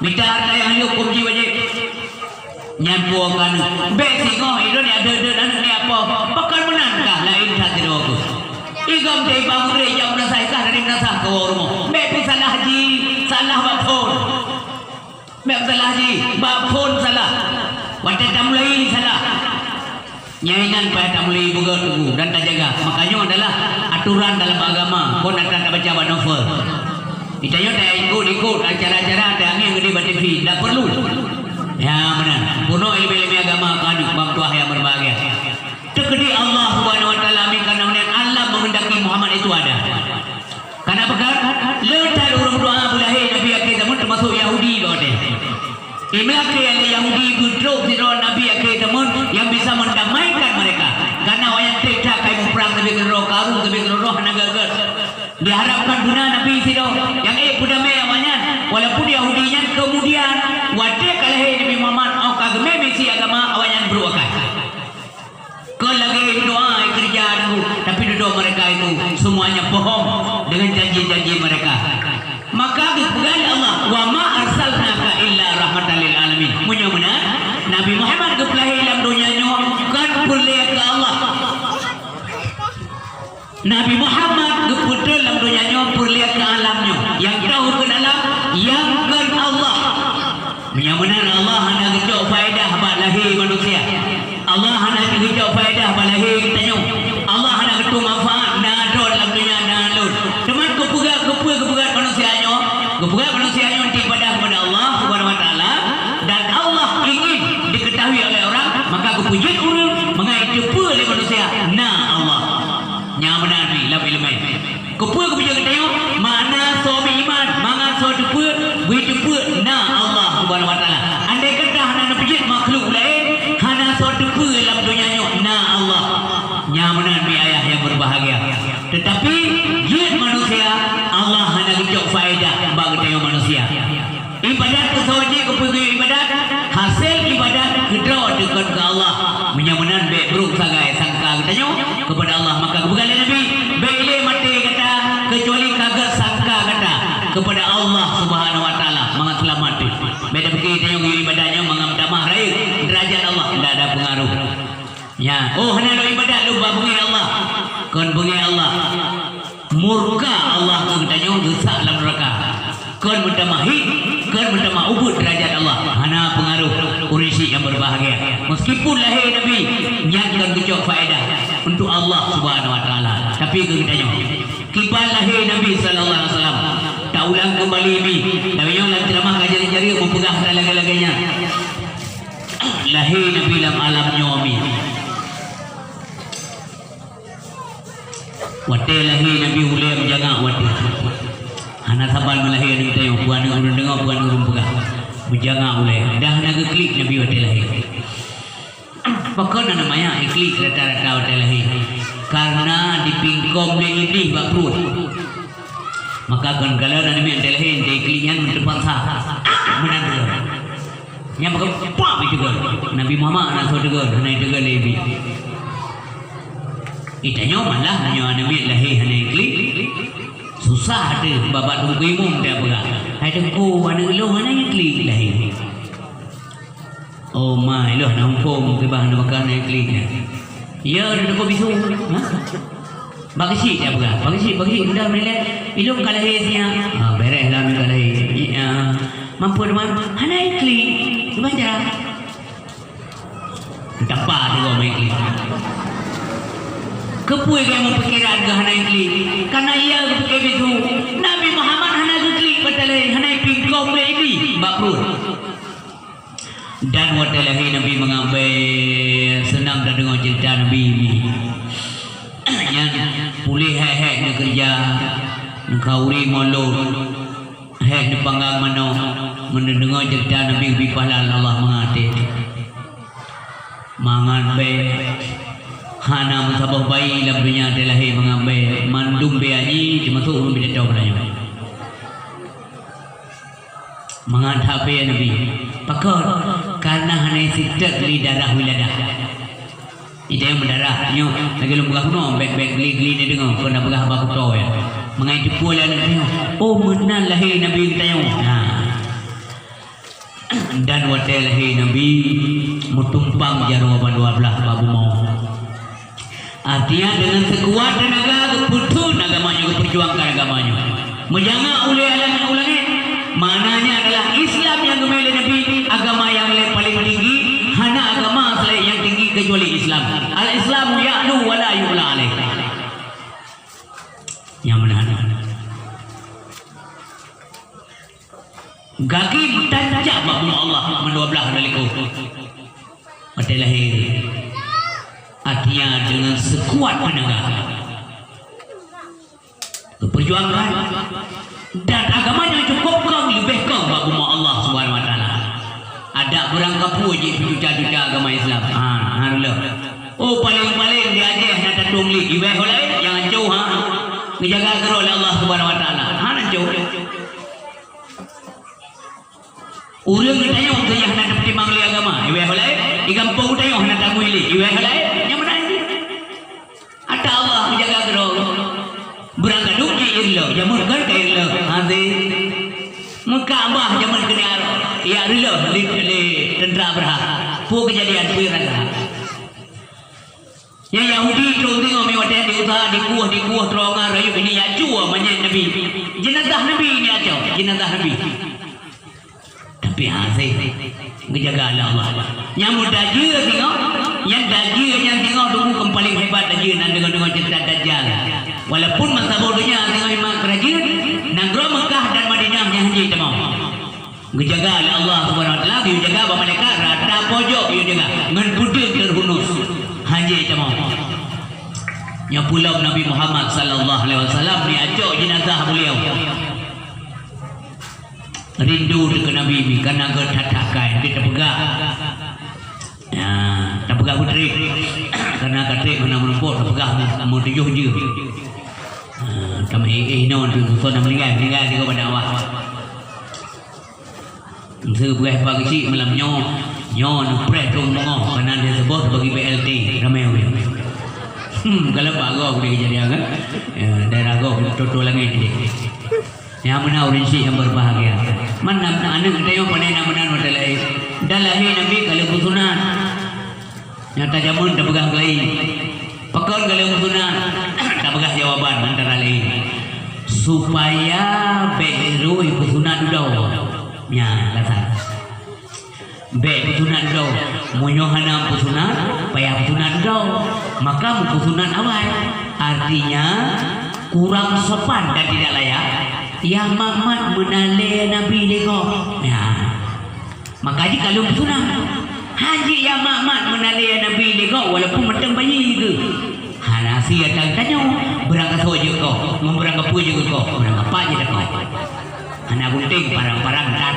minta harta yang halal hukum wajib nyampuakan besi kau itu ni ada ni apa bakal menangkah lain hati aku igam teh bangun jam nasai kah dari nasah ke rumah bepi salah haji salah bapun salah haji bapun salah wajah tamlai salah nyaingan pada mulai buka tunggu dan tak jaga makanya adalah aturan dalam agama kau nak baca novel ditanya tak ikut acara-acara ada yang gede buat TV tak perlu ya benar kuno ilmu agama kan bang tua yang berbahagia bertakdir Allah Subhanahu wa taala karena Allah menghendaki Muhammad itu ada. Karena bekas letak orang doa bulahi Nabi akhir zaman termasuk Yahudi loh deh. Ini akhir Yahudi gudruk di roh Nabi akhir zaman yang bisa mendamaikan mereka. Karena wayang tidak kayak perang tapi roh karung tapi roh naga. Diharapkan guna Nabi sido yang pudamai awalnya walaupun Yahudinya kemudian wadah kalahi Nabi Muhammad kagame misi agama awalnya beruakan. Kau lagi doa kerja dulu tapi doa mereka itu semuanya bohong dengan janji-janji mereka. Maka bukan Allah wa ma arsalnaka illa rahmatan lil alamin. Munya-munya Nabi Muhammad kepelahi dalam dunianya kan berlihat ke Allah. Nabi Muhammad keputul dalam dunianya berlihat ke alamnya. Yang tahu ke dalam yang ke Allah. Munya-munya Allah hanya kecok faedah buat lahir manusia. Allah hanya kecok faedah buat lahir kita. Allah hanya ketua manfaat nadol dalam dunia nadol. Teman kepugat manusianya, kepugat manusianya ibadah kepada Allah Subhanahu wa taala dan Allah ingin diketahui oleh orang, maka kepujian orang mengaitkan oleh manusia. Nah Allah. Nyaman ni lam ilmu. Kepujian kita mana suami iman, mana suatu pun, begitu nah Allah Subhanahu wa taala. Andai kata hana pujian makhluk lain, hana suatu pun dalam dunianya, nah Allah. Nyamanan bi ayah yang berbahagia. Tetapi jin manusia Allah hanya kecok faedah bagi dia manusia. Ibadat kesawaji kepuji ibadat hasil ibadat kedua dekat ke Allah. Menyamanan baik buruk sagai sangka katanya kepada Allah maka bukan Nabi baik mati kata kecuali kagak sangka kata kepada Allah Subhanahu wa taala mangat selamat. Beda begitu yang ibadahnya mengamdamah raih derajat Allah tidak ada pengaruh. Ya, oh hanya ibadat lupa bunyi Allah. Kon bunyi Allah. Murka Allah katanya dosa dalam neraka. Kon mendamahi, kon mendamah ubud derajat Allah. Hana pengaruh kurisi yang berbahagia. Meskipun lahir Nabi nyatakan kecok faedah untuk Allah Subhanahu wa taala. Tapi katanya kibal lahir Nabi sallallahu alaihi wasallam. Tak ulang kembali ni. Tapi yang dalam ceramah kajian jari mempegang laga-laganya. Lahir Nabi dalam alam nyomi. Wate lahir Nabi ulai menjaga wate. Anak sabar melahir kita yang puan urun dengar puan urun pegang. Menjaga ulai. Dah nak klik Nabi wate lahir. Pakon namanya klik rata-rata wate lahir. Karena dipingkom dia ini bakrut. Maka kan kalau Nabi wate lahir dia kliknya terpaksa. Menang. Yang pakai pak itu kan. Nabi Muhammad anak saudara anak itu kan lebih. Itanya malah hanya Nabi lahir hanya klik. Susah ada babat tunggu imum dia pegang. Hai tengku anak lu mana yang klik lahir. Oh my lu nak hukum ke bahan makan yang klik. Ya ada kau bisu. Bagi si dia pegang. Bagi si udah melihat ilmu kalahirnya. Bereslah mereka lahir. Mampu teman hana klik. Baca. Dapat juga main klik. Kepui yang memperkirakan ke hana klik. Karena ia kepui itu Nabi Muhammad hana klik betalai hana pingkom ini bakrut. Dan waktu Nabi mengambil senang dan dengar cerita Nabi ini. Yang pulih hek nak kerja, kauri molok, hek nak panggang mano, mendengar cerita Nabi bipahlan Allah mengatir. Mangan be, hana musabah bayi dalam dunia terlahir mengambil mandum be ani cuma tu urun beda tahu belanya. Mangan hape Nabi, pakar karena hana sitat li darah wiladah. Ida yang mendarah nyo lagi lu buka kuno beg geli ni dengar kau nak buka apa kau ya mengai jepul lah Nabi oh menal lahir Nabi kita yo dan waktu lahir Nabi mutumpang jarum 12 babu mau artinya dengan sekuat tenaga keputusan agamanya keperjuangkan agamanya menjaga oleh alam ulangnya maknanya adalah Islam yang gemeli Nabi agama yang paling tinggi hana agama selain yang tinggi kecuali Islam. Al-Islamu ya'lu wa la yu'la alaih. Yang menahan. Gagi mentajak babu Allah mendua belah daliku. Pada lahir. artinya dengan sekuat tenaga perjuangan dan agamanya cukupkan lebihkan agama Allah Subhanahu wa taala. Ada orang kapu je juta-juta agama Islam. Oh paling-paling dia aje nak tatung li ibeh oleh yang jauh menjaga gero oleh Allah Subhanahu wa taala. Jauh. Urang tayong gaya nak dapat timang li agama ibeh oleh di kampung tayong nak tamu li ibeh oleh yang mana ini? Ada Allah menjaga gero. Berangkat duki irlo jamun kan ke irlo hadi muka abah jamun kena ya irlo li tentera berhak pu kejadian pu raga yang Yahudi tu tengok mi wadah di utara di kuah terongan rayu ini ya jua banyak nabi jenazah nabi ni aja jenazah nabi tapi hasil menjaga Allah yang muda je tengok yang dajir yang tengok dulu paling hebat dajir dan dengan cerita dajjal. Walaupun masa bodohnya tengok imam kerajin negara Mekah dan Madinah yang haji temau. Menjaga oleh Allah Subhanahu wa taala, dijaga oleh malaikat rata pojok dia jaga dengan budil terhunus haji temau. Yang pulau Nabi Muhammad sallallahu alaihi wasallam ni acok jenazah beliau. Rindu dengan Nabi ni karena gertatakai kita pegang. Ya, tak pegang putri karena katrik mana menumpuk tak pegang mau tujuh je. Kami non tu nak meninggal dia kepada awak. Saya buat pagi cik malam nyo press tu mengoh kerana dia sebut bagi BLT ramai orang. Kalau bagus dia jadi kan. Daerah go total langit dia. Yang mana orang sih yang berbahagia. Mana anak kita yang pandai nak menang wadalai. Dalahi Nabi kalau bersunat. Nyata jamun tak pegang lain. Pakon kalau bersunat tak pegang jawaban antara lain. Supaya beru bersunat dulu. Ya, kata. Bersunat dulu. Munyohana bersunat, payah bersunat dulu. Maka bersunat awal. Artinya kurang sopan dan tidak layak. Yang Muhammad menalai Nabi lego. Ya. Maka jika kalau bersunat haji yang Muhammad menalai Nabi lego walaupun macam bayi ke. Nasi datang tanya berangkat saja kau, berangkat apa juga kau, berangkat apa je kau. Anak gunting parang-parang dan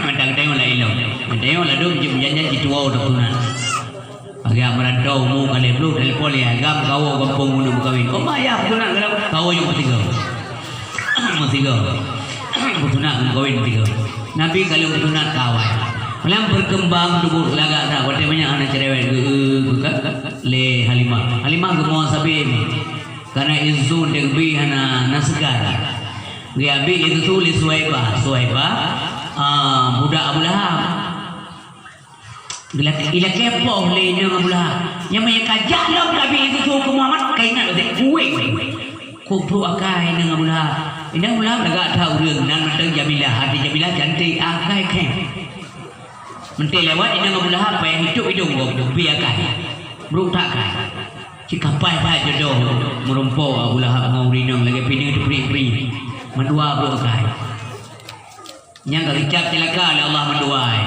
mandang tengok lah ilo, tengok lah dong jangan jitu awal dokunan. Agak merantau mu kalau belum telepon ya, agam kau kampung mundur kawin, kau bayar dokunan kau yang ketiga. Ketiga bertunang kawin ketiga. Nabi kalau bertunang kawan malam berkembang tubuh lagak tak waktu banyak anak cerewet le Halimah gemau sabim karena izun degbi hana nasegar dia bi itu tulis Suhaibah budak Abu Lahab ila kepo le nya Abu Lahab yang kajak lah Nabi itu tu ke Muhammad kainat de kuih kubru akai dengan Abu Lahab ini Abu Lahab lagak tahuរឿងnan menteng Jamilah hati Jamilah cantik akai kek menteri lewat ini Abu Lahab payah hidup hidung biarkan berutakan jika payah jodoh merumpau Abu Lahab ngaurinang lagi pining itu peri-peri mendua berkai yang kecap celaka oleh Allah menduai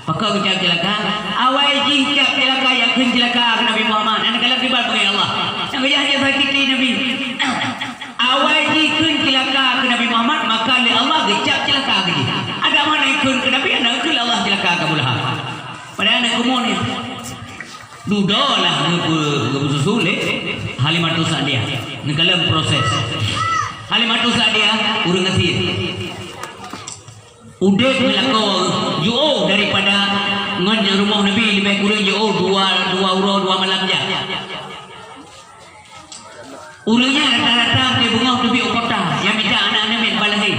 maka kecap celaka awal jihcap celaka yang celaka Nabi Muhammad anak kalau tiba bagi Allah yang kejahnya sakiti Nabi awal jihkun celaka ke Nabi Muhammad maka oleh Allah kecap celaka ke dia ada mana ikun ke Nabi anak ke Allah celaka ke Abu Lahab pada anak kumon ni dudalah susul Halimatus Sa'diyah dalam proses Halimatus Sa'diyah urang ngasir udah melakau jauh daripada ngan rumah Nabi lebih kurang jauh dua malam je urangnya rata-rata dia bunga Nabi kota yang minta anak-anak min balahi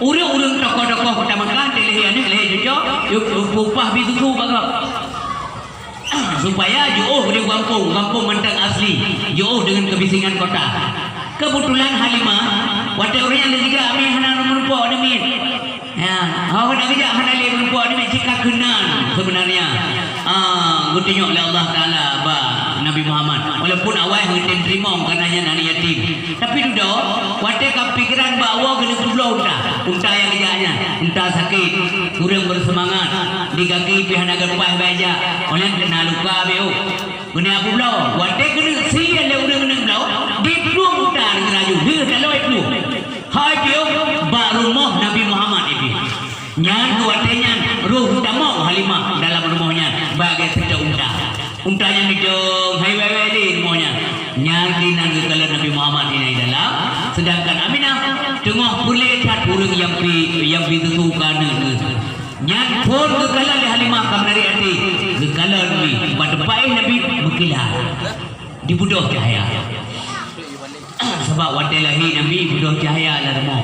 urang tokoh-tokoh kota Mekah leher jujur upah bisusu bagak supaya jauh dari kampung mentang asli jauh dengan kebisingan kota kebetulan Halimah waktu orang yang juga kami hana merumpuk demi ya awak nak kerja hana le merumpuk demi jika kenan sebenarnya gue tengok oleh Allah Ta'ala Nabi Muhammad walaupun awal hentim terima karenanya anak yatim tapi duduk wadah pikiran bawa kena pulau unta yang kejaknya unta sakit kurang bersemangat di kaki pihak naga lepas baja oleh kena luka beo kena apa pulau wadah kena sian dia udah kena pulau di peluang unta dengan raju dia tak lewat peluang hai beo bak rumah Nabi Muhammad ini nyan kuatnya ruh damok Halimah dalam rumahnya bagai tidak untanya hidung hai wewe di rumahnya nyan kinan kalau Nabi Muhammad ini dalam sedangkan Aminah tengah boleh cat burung yang ditutukan nyan pun kekala di Halimah kamari hati kekala Nabi pada baik Nabi berkilat dibuduh cahaya sebab wadai lahir Nabi buduh cahaya dalam rumah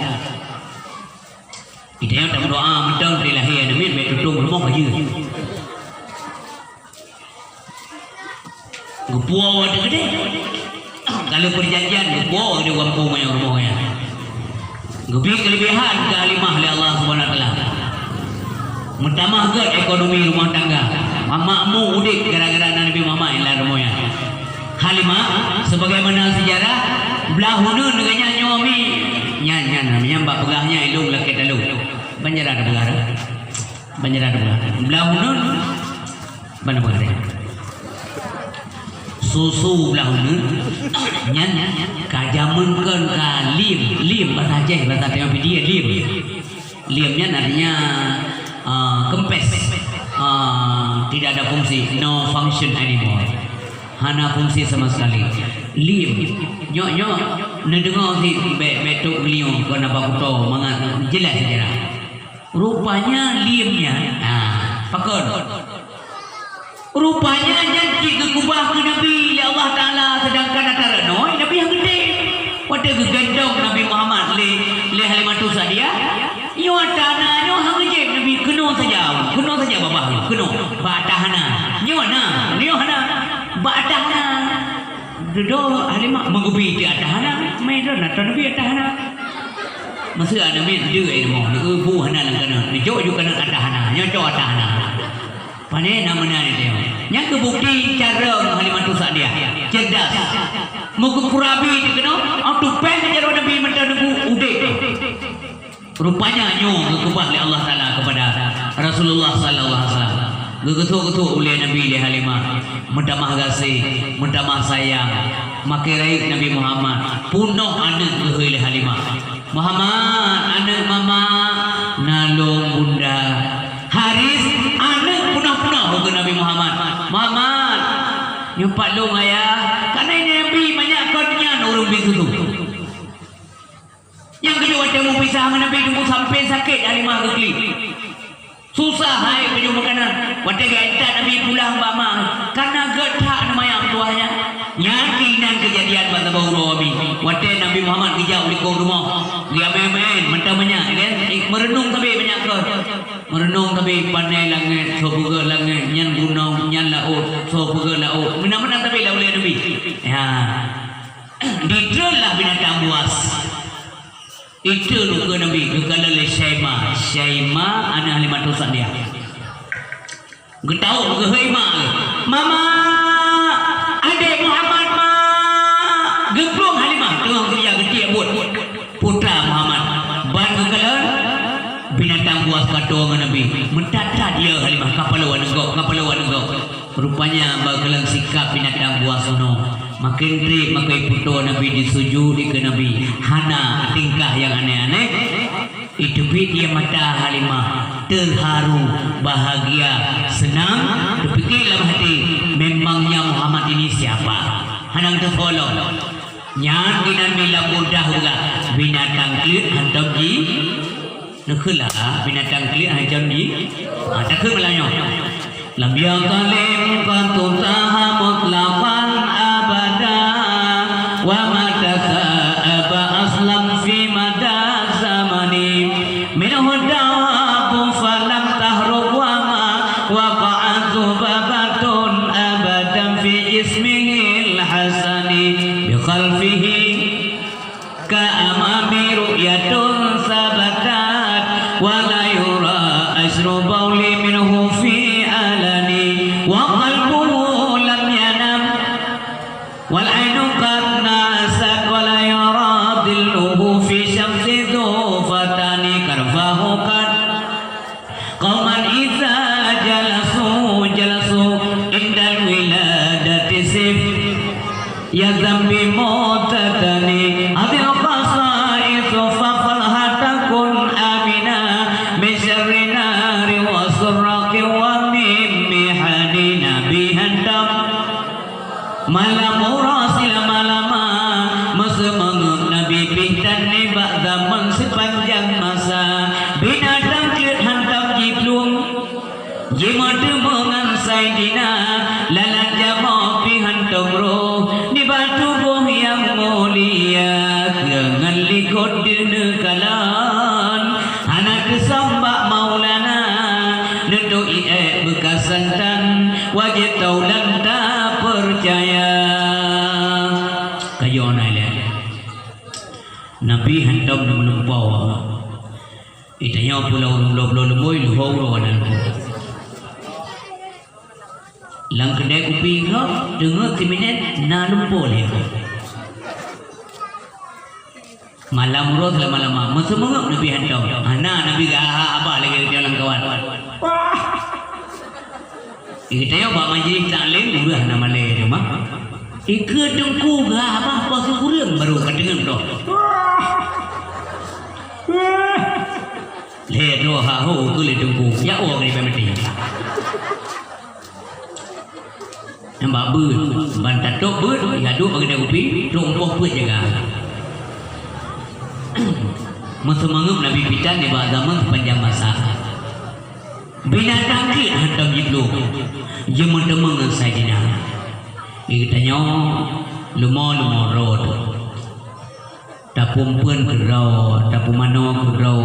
kita yang tak berdoa mentang dari lahir Nabi baik tutup rumah aja gepuah wadah gede kalau perjanjian gepuah dia kampung yang rumahnya gebi kelebihan ke Halimah oleh Allah Subhanahu Wa Taala mentamah ke ekonomi rumah tangga makmu udik gara-gara Nabi Muhammad dalam rumahnya Halimah sebagaimana sejarah belah hunu dengannya nyomi nyan namanya mbak pegahnya ilung laki dalu banyak ada belah belah hunu mana belah susu belah hunu nyan kajamunkan ka lim bahasa Aceh bahasa tengah video limnya artinya kempes tidak ada fungsi no function anymore hana fungsi sama sekali lim nyok nedengar si betuk beliau kena bakuto mangat jelas sejarah rupanya limnya pakon rupanya janji kekubah ke Nabi oleh Allah Ta'ala sedangkan antara noi Nabi yang gede wadah kegendong Nabi Muhammad le Halimatus Sa'diyah nyo tanah nyo hang je Nabi kena saja babah kena batahana nyo hana batahana dodo Halimah mengubi di atahana maidon atau Nabi atahana masa ada min dia ilmu ni bu hana langkana ni jo kena atahana nyo jo atahana pane namanya ni dia yang kebukti cara Halimatus Sa'diyah cerdas muka kurabi dia kena auto pen cara Nabi mentah nunggu udik rupanya nyo kekubah oleh Allah Ta'ala kepada Rasulullah sallallahu alaihi wasallam gegetuk oleh Nabi di Halimah mentamah kasih mentamah sayang makirai Nabi Muhammad punuh anak oleh Halimah Muhammad anak mama nalung bunda Haris anak punah ke Nabi Muhammad nyumpat dong ayah karena ini Nabi banyak kodnya orang begitu tu yang kedua temu pisah dengan Nabi tunggu sampai sakit Halimah kekli susah hai penyuh makanan wadah gata Nabi pulang bama karena getak nama yang tuanya nyakinan kejadian pada bau Nabi wadah Nabi Muhammad kejauh di kau rumah dia main mentah-mentah kan merenung tapi banyak ke merenung tapi pandai langit sobuga langit nyan gunung nyan laut sobuga laut mana-mana tapi lah oleh Nabi ya didrol lah binatang buas itu luka Nabi kekala oleh Syaimah anak Halimatus Sa'diyah getau ke Haimah mama adik Muhammad geblong Halimah tengah kerja kecil buat putra Muhammad ban kekala binatang buas kata dengan Nabi mentata dia Halimah kapalawan enggak rupanya bagalan sikap binatang buas sono makin rik makai puto Nabi disujudi ke Nabi hana tingkah yang aneh-aneh itu dia mata Halimah terharu bahagia senang terfikir dalam hati memangnya Muhammad ini siapa hanang terfolong nyan kinan bila mudah juga binatang klit hantam ji neklah binatang klit hantam ji tak ke melanya lam yaqalim qatusaha mutlaqan abada wa mataka aba aslam fi mada zamani minhu dawabu falam tahrub wa ma waqa'atu babatun abadan fi ismihi al-hasani bi khalfihi ka amami ru'yatun sabatat wa la yura asru bawli minhu fi Jemata mengansai dina lalat jama pihan tongro di batu boh yang mulia dengan likut denekalan anak kesambak maulana nedoi bekas santan wajib taulan tak percaya kayo naila Nabi hantam menumpau itanya pulau lumoi luhau rawanan lang kedai kopi lo dengar keminet na lumpur le malam roh malam masa mengap Nabi hantam Nabi gaha apa lagi dia lang kawan itanya ba majlis taklim urah nama le rumah ikut dengku gaha apa kurang baru kadengan tu le do ha ho tu le dengku ya orang ni pemeti nampak ber bantat tok ber gaduh bagi kopi rong poh put jaga masa mangup Nabi pitan di zaman sepanjang masa binatang ki hantam jiblu jemeng-demeng sajina ikatanya lumo rod tapum pun kerau tapu mano kerau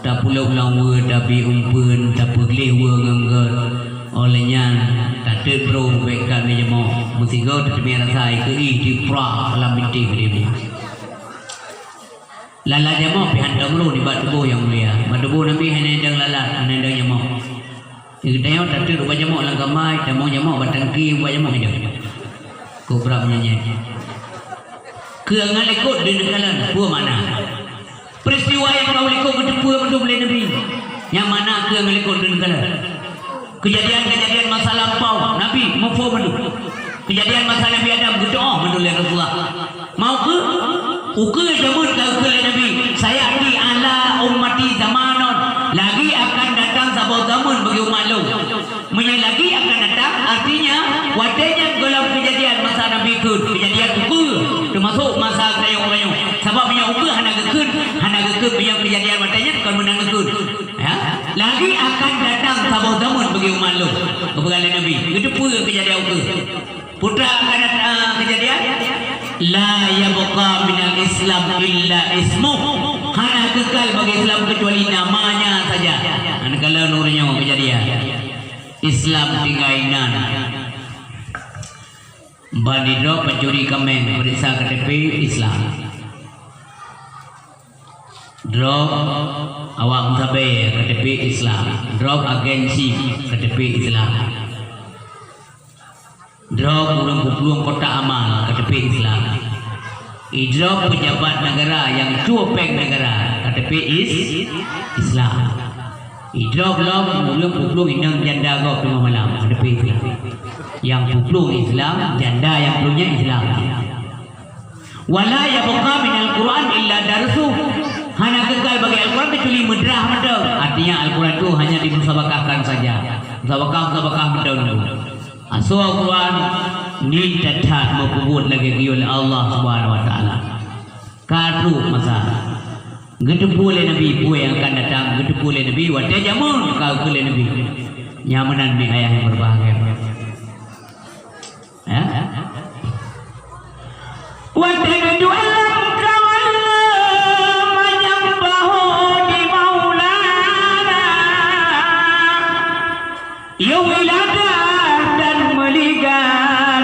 tapu lawa tapi umpun tapu lewa nganggar olehnya tak bro bekan ni jemo musigo tetapi rasai ke di pra dalam binti dia lala jemo pihan damru di batu yang mulia batu Nabi hanya dang lala hanya dang jemo kita tak ter rupa jemo lang kamai jemo batangki buat jemo aja kubra menyanyi keangan ikut di nekalan buah mana peristiwa yang kau ikut kedua mendu boleh Nabi yang mana keangan ikut di nekalan kejadian-kejadian masa lampau Nabi mufo mendu kejadian masa Nabi Adam berdoa mendu oleh Rasulullah mau ke uke jamun kau ke Nabi saya di ala ummati zamanon lagi akan datang sabau zaman bagi umat lu lagi akan datang artinya wadahnya dalam kejadian masa Nabi ke kejadian uke termasuk masa kayong-kayong sebabnya uke hana gekun punya kejadian wadahnya bukan menang gekun ya lagi akan datang sabau zaman bagi umat lu kepada Nabi itu pun kejadian uke putra akan datang kejadian la yabqa minal Islam illa ismu hanya kekal bagi Islam kecuali namanya saja kalau nurnya kejadian Islam tingainan bandidro pencuri kambing periksa KTP Islam drop awak musabeh KTP Islam drop agensi KTP Islam drop peluang kotak amal KTP Islam drop pejabat negara yang cuapeng negara KTP Islam drop peluang inang janda kau tengah malam KTP Islam yang peluang Islam janda yang punya Islam wala yabqa minal Quran illa darsuh hanya kekal bagi Al-Quran kecuali medrah medang artinya Al-Quran itu hanya dimusabakahkan saja musabakah medang asal Al-Quran ni tetap membuat lagi oleh Allah Subhanahu Wa Taala kadu masa gitu boleh Nabi pun yang akan datang gitu boleh Nabi wadah jamun kau boleh Nabi nyamanan mi ayah yang berbahagia ya wadah itu alam kawan menyembah di Maulana yawilada dan meligan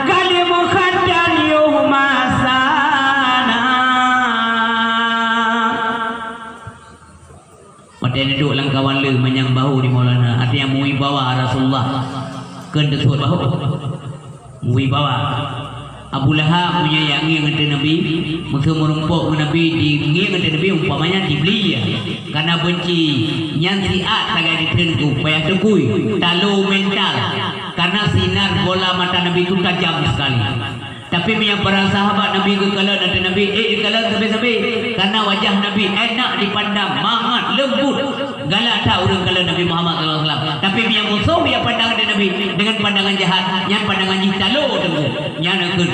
kalimukan dan yuhmasana wadah itu alam kawan le menyembah di Maulana artinya muibawa Rasulullah kendesur bahu muibawa Abu Lahab menyayangi dengan Nabi musuh merumpuk Nabi di dengan Nabi umpamanya dibeli ya karena benci yang siat tagay ditentu payah tekui talu mental karena sinar bola mata Nabi itu tajam sekali tapi yang para sahabat Nabi ke kalau nanti Nabi kalau sampai karena wajah Nabi enak dipandang mangat lembut galak tak orang kalau Nabi Muhammad SAW tapi yang musuh yang pandang Nabi dengan pandangan jahat yang pandangan jitalo tengku yang nakun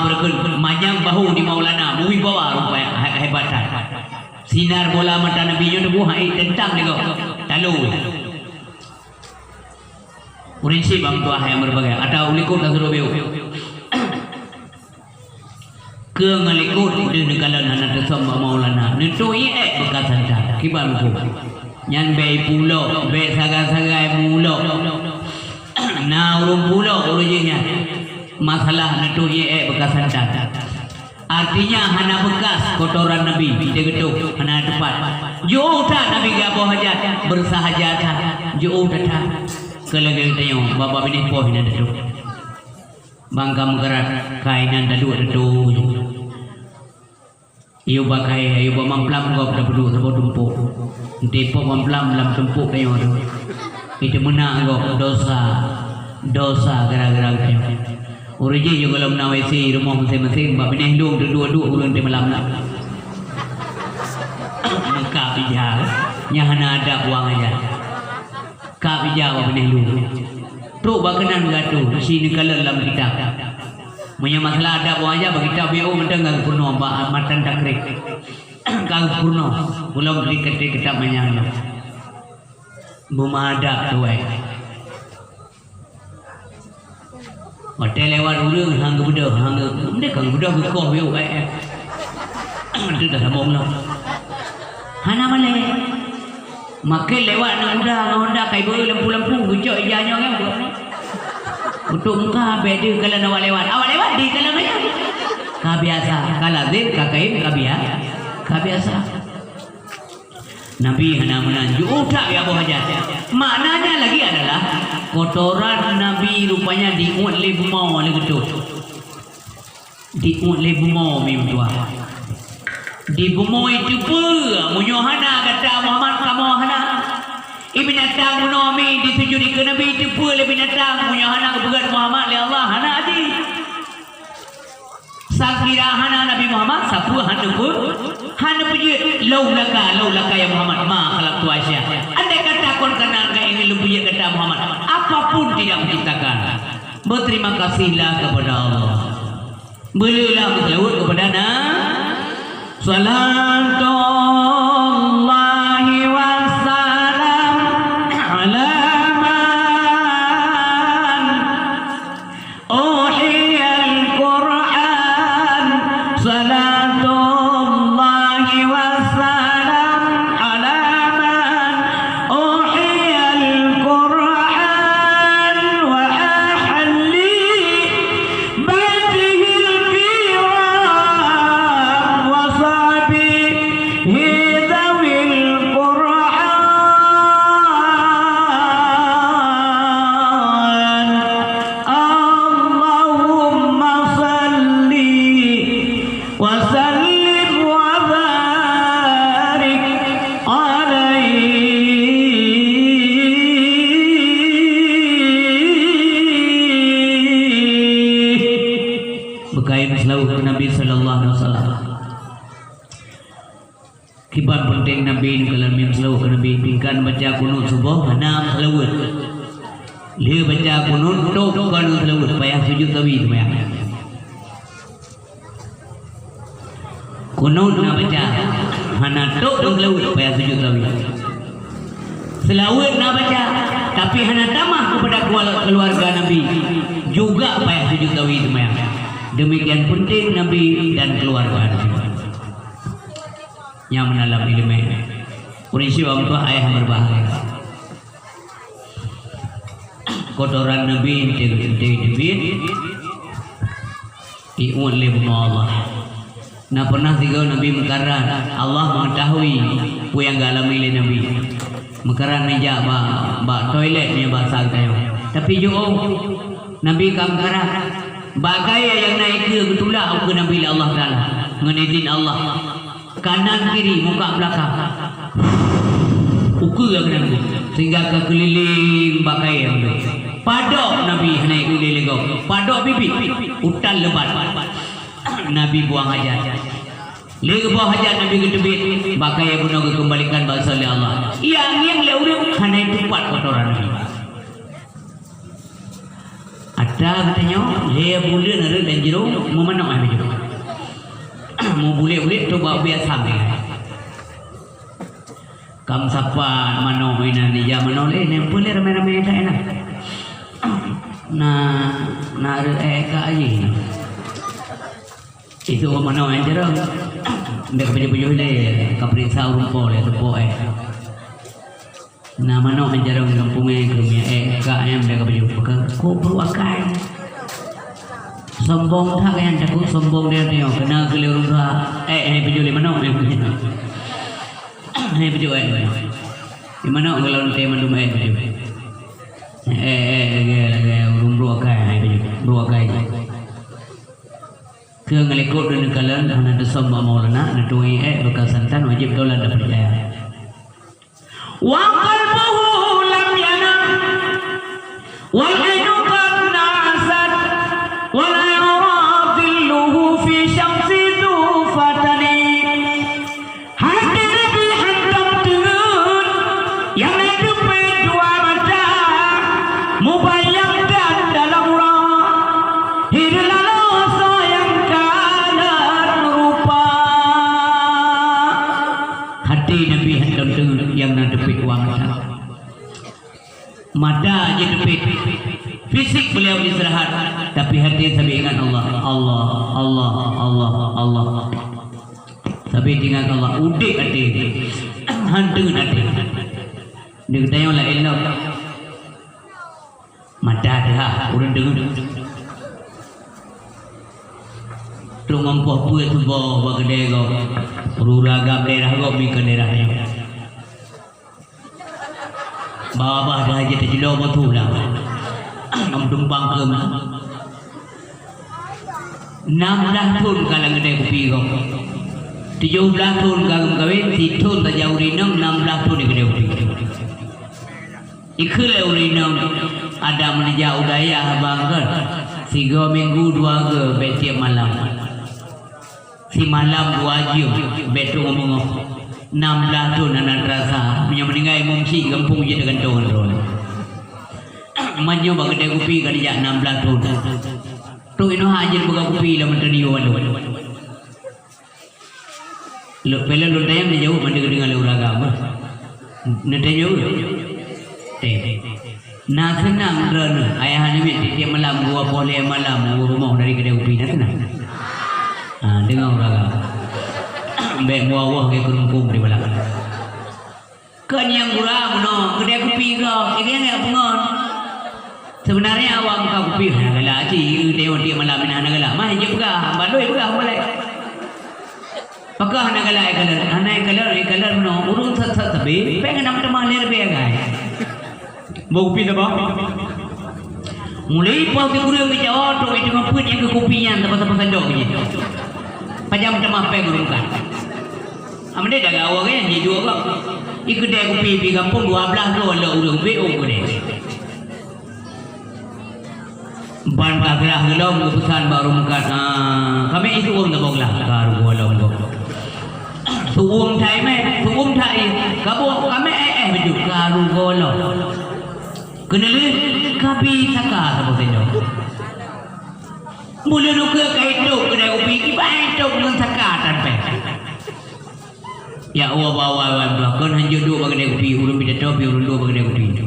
berkun majang bahu di Maulana muwi bawa rupanya hebatan sinar bola mata Nabi nya tu hai tentang dia talu Prinsip bang tua yang berbagai. Ada ulikut dan suruh beu. Ke ngalikut di negara nana tersama maulana. Nentu iek bekas anda. Kibar muku. Nyan bei pulau, bei sagai-sagai mulo. Nah urung pulau urujinya. Masalah nentu iek bekas anda. Artinya hana bekas kotoran Nabi dia gedung hana depan. Jauh tak Nabi gapo hajat bersahaja tak. Jauh tak. Kelagel tayo bapa bini po hina dadu. Bangkam gerak kainan dadu. Iyo bakai iyo bamamplam ko dadu sa tumpuk. Hindi po mamplam lam tumpuk kayo do. Itu menang ko dosa gara-gara kayo. Uriji yo kalau nawesi rumah masing-masing bapa bini hindung dua-dua ulun di malam nak. Muka bijak nya hana ada buang aja. Ka bija bapa bini hindung. Truk bakanan gaduh sini kalau dalam kitab. Punya masalah ada buang aja bagi kita BO mendengar kuno matan takrik. Kau kuno belum beri kitab menyang. Buma ada tu hotel lewat urang hang budak kang budak ko yo itu dah mong lah hana male makin lewat nak Honda kai beu lampu-lampu gujok ijanya kan untuk muka beda kalau awak lewat di kalau banyak ka biasa kalazim ka kain ka biasa Nabi hana menanju utak ya Abu Hajat. Maknanya lagi adalah kotoran Nabi rupanya diuat le bumau le gedut. Diuat le bumau mim tua. Di bumau itu pun munyohana kata Muhammad kamu hana. Ibnatang munomi disujudi ke Nabi itu pun le binatang munyohana kebugat Muhammad le Allah hana adi. Sakira hana Nabi Muhammad sapu hana pun hana puji laulaka ya Muhammad ma khalaq tu Aisyah. Andai kata kon kena ingin lu puji kata Muhammad apapun tidak menciptakan. Berterima kasihlah kepada Allah. Belilah berselawat kepada Salatullahi wassalam ala man uhiyal Qur'an. Salatullahi wassalam ala man uhiyal Qur'an wa ahli baitihil kiram wa sahbihi dhawil Qur'an. Allahumma salli wa sallim wa barik alaihi. Berkain selalu ke Nabi sallallahu alaihi wasallam. Kibat penting Nabi ni kalau mim selalu ke Nabi pingkan baca kunut subuh enam selawat. Dia baca kunut tok kan selawat payah sujud tawi tu payah. Kunut nak baca hana tok selawat payah sujud tawi. Selawat nak baca tapi hana tamah kepada keluarga Nabi juga payah sujud tawi tu payah. Demikian penting Nabi dan keluarga Nabi yang menalam ilmu. Prinsip orang tua ayah berbahagia. Kotoran Nabi diuat oleh Allah. Nah pernah tiga Nabi mekaran Allah mengetahui apa yang galami oleh Nabi. Mekaran meja ba toilet ni basah tayo. Tapi jo Nabi kam mekaran bagai yang naik ke betulah ke Nabi Allah Taala dengan izin Allah. Kanan kiri muka belakang ukur yang Nabi sehingga ke keliling bagai yang tu padok Nabi naik keliling kau padok bibit hutan lebat Nabi buang hajat lagi buang hajat Nabi ke tebit bagai yang guna kembalikan bahasa oleh Allah yang leurik hanya tempat kotoran Nabi ada katanya dia boleh nara dan jeruk memanang Nabi jeruk mau boleh tu bawa biasa ni. Kam sapa mano ina ni ya mano le ne boleh ramai-ramai tak enak. na eka aja itu mana yang jarang mereka punya le kaprisa rumpol itu poe na mana yang jarang kampungnya kerumia eka yang mereka punya kau perlu akai sombong tak yang jago sombong dia ni kena keliru dah punya le mana yang punya di mana kalau teman rumah punya urung ruakai ke ngelikut dan kalian hanya desam maulana netui bekas santan wajib dolan dapat percaya wa qalbuhu lam yanam wal ainu qad nasat wa la yuradilluhu fi syamsi dhufatani hadir bi hantam turun yang hidup dua mata mubayang dan dalam roh hidlalah sayang kanar rupa hati Nabi hendak dengar yang nadepit wangsa mata aja depit fisik beliau istirahat tapi hati sampai ingat Allah Allah Allah Allah Allah sampai ingat Allah udik hati hantu hati dia tanya lah elok mata dah orang dengar tu mampu apa tu bawa kedai kau ruragam daerah kau bikin daerahnya bawa dah aja terjelau betul lah am tumpang ke 16 tahun kalau kedai kopi kau 17 tahun kalau kawin 3 tahun tak jauh rinang 16 tahun di kedai kopi ikut urinam ada meneja udaya bangker 3 minggu 2 ke betiap malam si malam 2 jam betul ngomong 16 tahun anak rasa punya meninggal mungsi kampung je dengan tahun manyo bagi kedai kopi kerja 16 tahun tu ino hajar buka kopi lah menteri walu lu pela lu tayang dia jauh mandi dengan lu ragam nete jauh nah senang kerana ayah ni tiap malam gua boleh malam rumah dari kedai kopi nak senang dengar orang baik buah-buah ke kerungkung di belakang kan yang kurang no kedai kopi kau ini yang pengon sebenarnya awak kau kopi nagala ci tengok dia malam ni nagala mah je pegah baloi pegah boleh pegah nagala color no urung sat tabe pengen nam temah ler be gai mau kopi dah bang mulai pau ke kurang ke jawab tu itu ngapun yang ke kopinya tempat-tempat sendok je pajam temah pe gurung kan amde dah gawa kan ni dua bang ikut dia kopi di kampung 12 dolar urung be oh ni ban kagrah gelom keputusan baru makan kami itu dah boglah karu golong suung thai kabo kami beju karu golong kenali kabi saka seperti itu mula lu ke kaitu kedai kopi kibaitu dengan saka tanpa ya Allah belakon hanya dua kedai kopi urung bida topi urung dua kedai kopi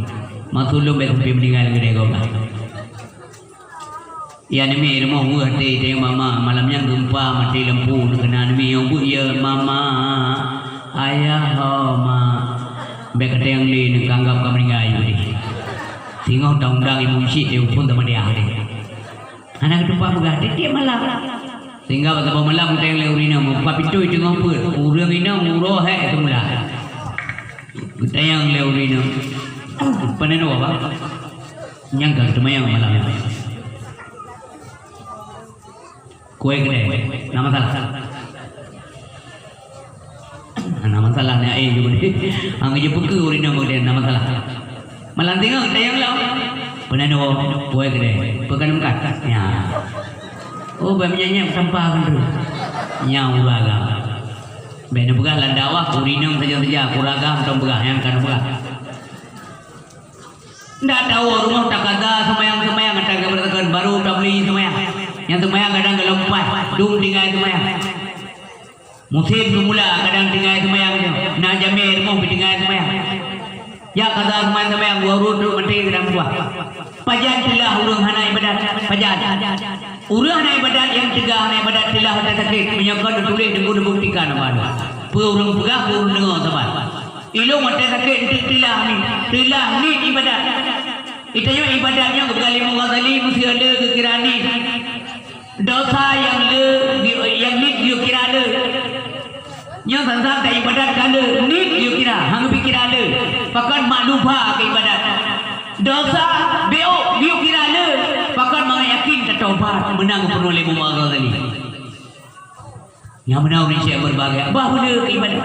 masulum kopi meninggal kedai kopi ya ni rumah gua hati tengok mama malamnya gempa mati lampu kena ni yang bu ya mama ayah ma bek kata yang ni kanggap kau meninggal ni tengok undang-undang emosi dia pun teman dia ni anak gempa berganti dia malam sehingga pada malam kita yang leurina muka pintu itu ngapur urang ina uroh itu mula kita yang leurina panen apa nyangka cuma yang malam kue gede nama salah ni juga ni angin je buku urina kemudian nama salah malam tengok kita yang lau panen apa kue gede pekan emkat ya oh banyaknya sampah kan tu nyau beragam benda beragam landawah urinam saja kuragam atau beragam yang kan beragam tidak tahu rumah tak kata semayang ada bertekan baru tak beli semayang yang semayang kadang gelompat dung tinggal semayang musim semula kadang tinggal semayang nak jamir mau tinggal semayang Ya kata teman-teman yang gua urut menteri kedang buah. Pajan tilah urang hana ibadat. Pajan. Urang hana ibadat yang tegah hana ibadat tilah hana takdir. Menyokong tulis dan buktikan apa. Purung pegah purung dengar teman. Ilmu mata takdir tilah ni ibadat. Itanya ibadatnya berkali mengadali mesti ada kekiraan ni. Dosa yang dia kira ada. Yang sangat tak ibadat kala ni dia kira hang fikir ada. Pakan mak lupa ke ibadat. Dosa beok dia kira ada. Pakan mak yakin tertaubat menang penuh oleh Muhammad tadi. Yang benar ni saya berbagai. Bahawa ke ibadat.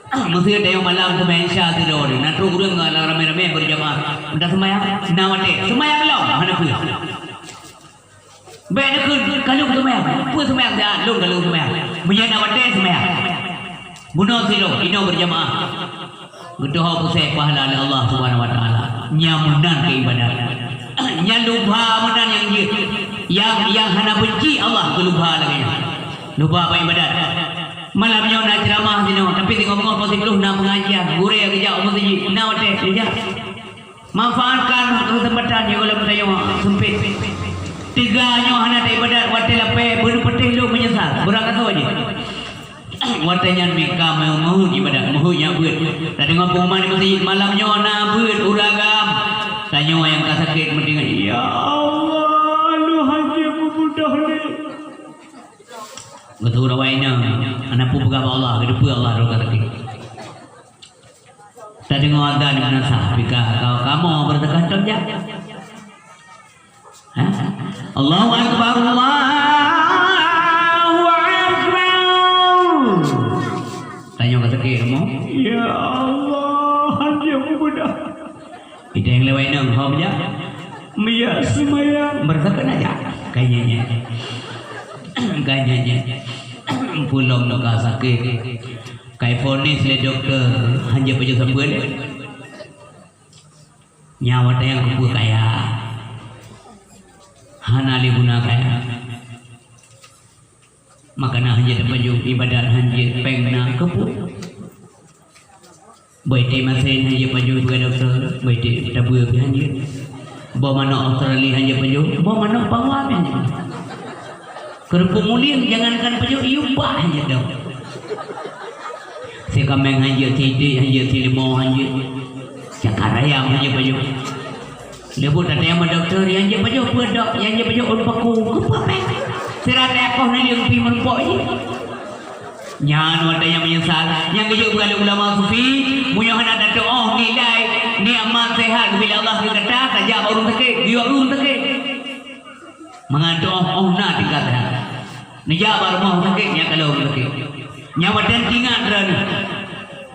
Mesti ada yang malam semayan syah tidur. Nak terus kurang ramai-ramai berjamaah. Entah semayang, nawate. Semayang lah. Mana pun. Baik nak kalau semayang. Apa semayang dah? Long kalau semayang. Menjadi nawate semayang. Bunuh tidur. Ino berjamaah. Berdoa pusat pahala oleh Allah Subhanahu Wa Taala. Nyamunan ke ibadat. Nyalupa munan yang hana benci Allah kelupa lagi. Lupa apa ibadat. Malamnya nak ceramah sini, tapi tengok-tengok positif nak pengajian, gurih kerja mesti nak ada kerja. Manfaatkan kesempatan yang kalau bertanya sempit. Tiganya hana ibadat, wadah lepas berpetih lu menyesal, berangkat tu aja. Wadahnya mereka mau ibadat, mahunya buat. Tak dengar pengumuman di masjid malamnya nak buat uragam. Tanya yang kasakit mendengar, ya Allah, lu haji mudah ni. Betul rawainya anak pun pegang Allah kedepa Allah roh kata tak dengar adzan mana sah bika kamu bertekan kerja Allahu akbar Allahu akbar tanya kata kamu ya Allah hanya mudah kita yang lewainya kau aja Mia semaya bertekan aja kayaknya pulau nak sakit kai fonis le doktor hanya baju sambun nyawa yang kupu kaya hana li guna kaya makana hanya baju ibadat hanya pengna kupu baite masen hanya baju doktor baite tabu hanya bawa mana Australia hanya baju bawa mana bawah hanya kerupuk mulia jangankan penyok iubah hanya dah. Si kambing hanya tidik hanya tilimau hanya cakar ayam hanya penyok. Lebut ada yang doktor yang hanya penyok pedok yang hanya penyok unpaku kepa pek. Sirat ekoh ni yang pi merpok ni. Nyan ada yang menyesal yang kerja berkali ulama sufi munyahan ada doa nilai nikmat sehat bila Allah berkata saja baru sakit dia baru sakit. Mengadoh nak dikatakan Nijab rumah sakitnya kalau sakit nyawa dan ingat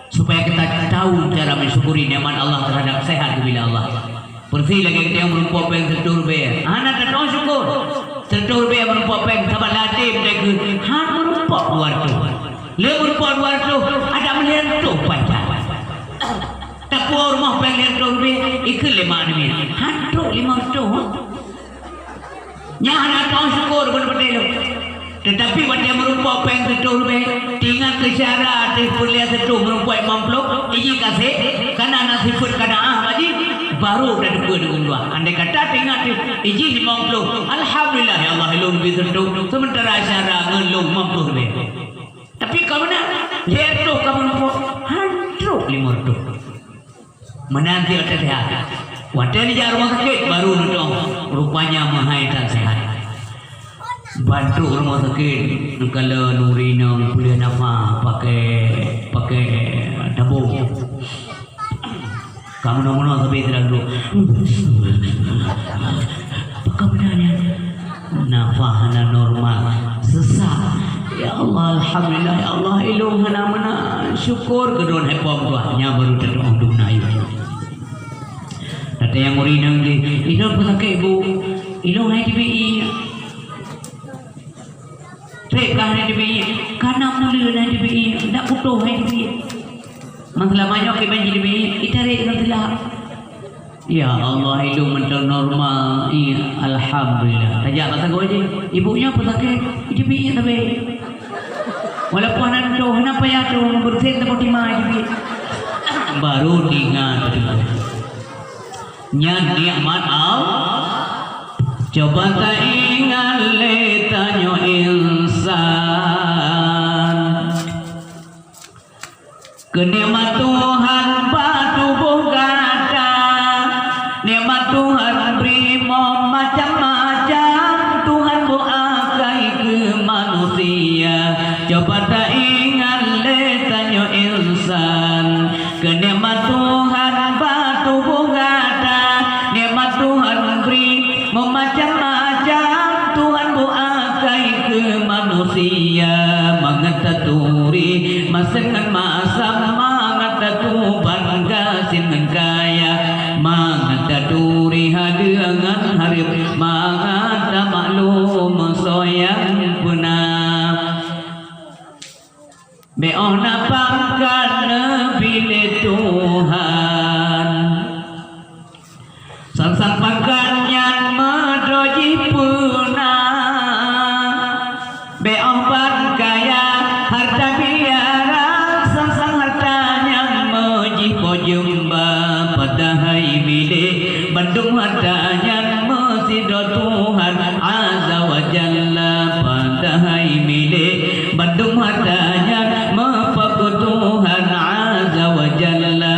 supaya kita tahu cara mensyukuri nikmat Allah terhadap sehat bila Allah bersih lagi kita yang merupakan peng setur be anak tak tahu syukur setur be merupakan peng sabar latih mereka han merupakan wartu le merupakan wartu ada melihat pacar tak puas rumah peng setur be ikut 5 ni han tu 500 nya anak tahu syukur betul-betul tetapi pada merupakan peng setur be tinggal kesyarat kuliah setur merupakan mampluk ini kasih karena anak sifat kana baji baru dah dua dengan dua andai kata tinggal iji 50 alhamdulillah ya Allah ilmu bi setur sementara syarat ngelung mampluk be tapi kalau nak lihat tu kamu hantu 500 menanti ada sehat wadah ni rumah sakit baru nutong rupanya mahaitan sehat bantu rumah sakit kalau nurina kuliah nama pakai tabung kamu nama sampai terlalu apakah benarnya nafas normal sesak ya Allah alhamdulillah ya Allah ilmu mana syukur kedon hepom tuahnya baru terdoa dunia ini ada yang urina ini pun sakit ibu ilmu hai TBI Trepkah hari ini, karena mulia hari ini, tak butuh hari ini. Masalah banyak ke banjir ini, kita rek nantilah. Ya Allah, hidup mental normal, iya, alhamdulillah. Tajak kata gue aja, ibunya apa sakit? Hidup ini tapi, walaupun anak tu, kenapa ya tu bersin tempat timah hidup ini? baru tinggal nya nikmat Allah. Coba tak ingat le tanyo insan kenikmat Tuhan patubuh kata nikmat Tuhan beri macam-macam Tuhan buakai ke manusia. Coba tak ingat le tanyo insan kenikmat Tuhan patubuh kata nikmat Tuhan beri macam-macam Tuhan buakai ke manusia. Mengataturi masengan masam mengatatuban kasingan kaya mengataturi hadangan harip mengata maklum soyang punah beona pangkat nebile Tuhan sang pangkat yang medroji punah beopan kaya harta miliaran sang hartanya meji pojumba padahai milik bandung hartanya mesido Tuhan azza wa jalla padahai milik bandung hartanya mepaku Tuhan azza wa jalla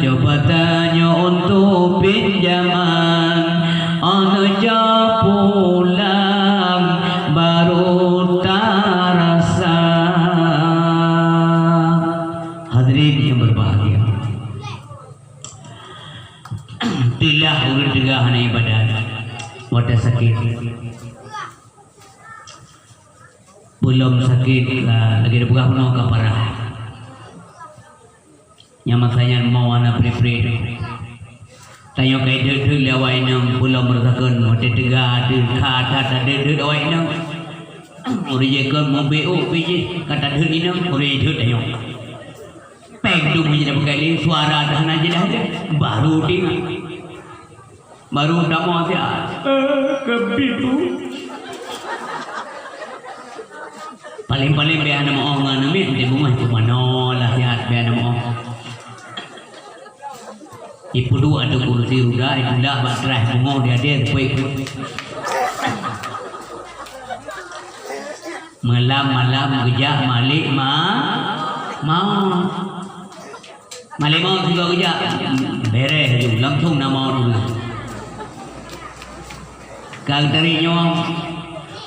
coba tanya untuk pinjaman aja pulang baru terasa. Hadirin yang berbahagia, tilah urut tegah hana ibadah wadah sakit belum sakit lagi ada buka penuh kaparah nyaman saya mau anak pre-pre tayo kay duduk laway ng pulau mertakan wate tegah de kata ada duduk laway ng uri jekon mo beo biji kata duduk ini uri duduk tayo pegdum menjadi bekali suara dah aja dah baru ding baru dah mau dia kebitu paling-paling biar nama orang nami di rumah cuma nolah sihat biar nama orang ipu dua ada kursi udah itu dah baterai bungo dia kuih malam kerja malik mau malik mau juga kerja beres tu langsung nama dulu kang dari nyong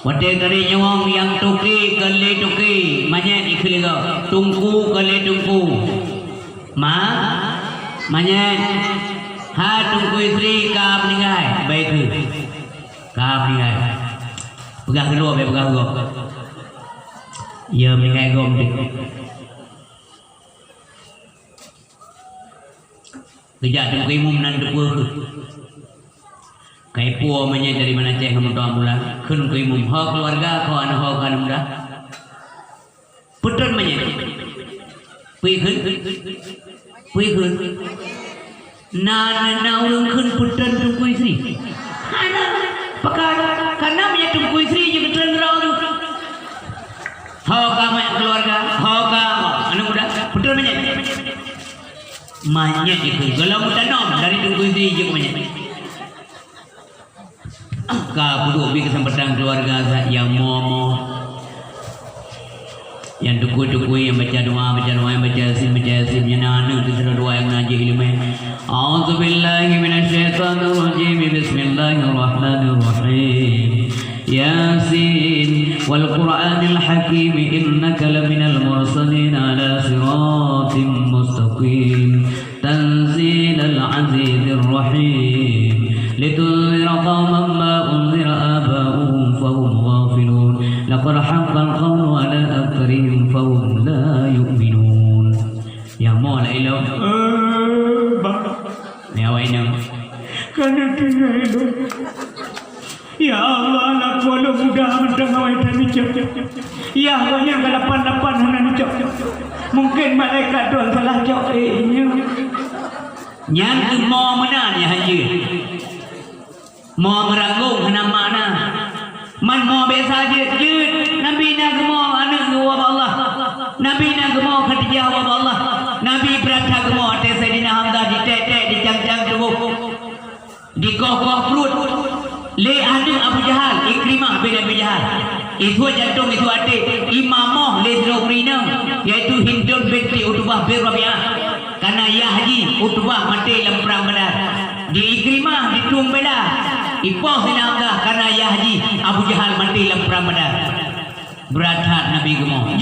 wate dari nyong yang tuki kali tuki manya ikhliga tungku kali tungku manya ha tungku istri ka meninggal baik ke ka meninggal pegang kedua pegang kedua ya meninggal gom dik kerja tungku imum nan depu kai puo manya dari mana ceh kamu tuan bulan kun ku imum ho keluarga ko an ho kan muda putun manya pi khun na urang khun putun tungku istri ana pakar karena manya tungku istri juga tren raw tu ho ka manya keluarga ho ka anu muda putun manya itu kalau muda nom dari tungku istri juga manya ka budu bi kesempatan keluarga yang momo yang duku-duku yang baca doa yang baca yasin yang nana tu sudah doa yang ngaji ilmu a'udzubillahi minasyaitonir rajim bismillahirrahmanirrahim yasin wal qur'anil hakim innaka laminal mursalin ala siratim mustaqim tanzilal azizir rahim litunzira qauman ma unzira aba'uhum fahum ghafilun laqad haqqal qawlu ala aktharihim fahum la yu'minun ya mola ilau ya wa inam kana ilau ya Allah anak wala mudah mendawai dan ijab ya Allah yang galapan-lapan hana ijab mungkin malaikat doang salah jawab yang mau menan ya haji mau meragung hana mana man mau biasa je nabi nak mau anak gua Allah nabi nak mau kerja Allah nabi berata mau ada Abu Jahal, Ikrimah bin Abi Jahal. Itu jantung itu adik Imamah Lizrurina, yaitu Hindun binti Utbah bin Rabi'ah. Karena ya haji Utbah mati dalam perang Badar. Di Ikrimah di Tumbela, Ipah Sinagah karena ya haji Abu Jahal mati dalam perang Badar. Berat Nabi gemuk.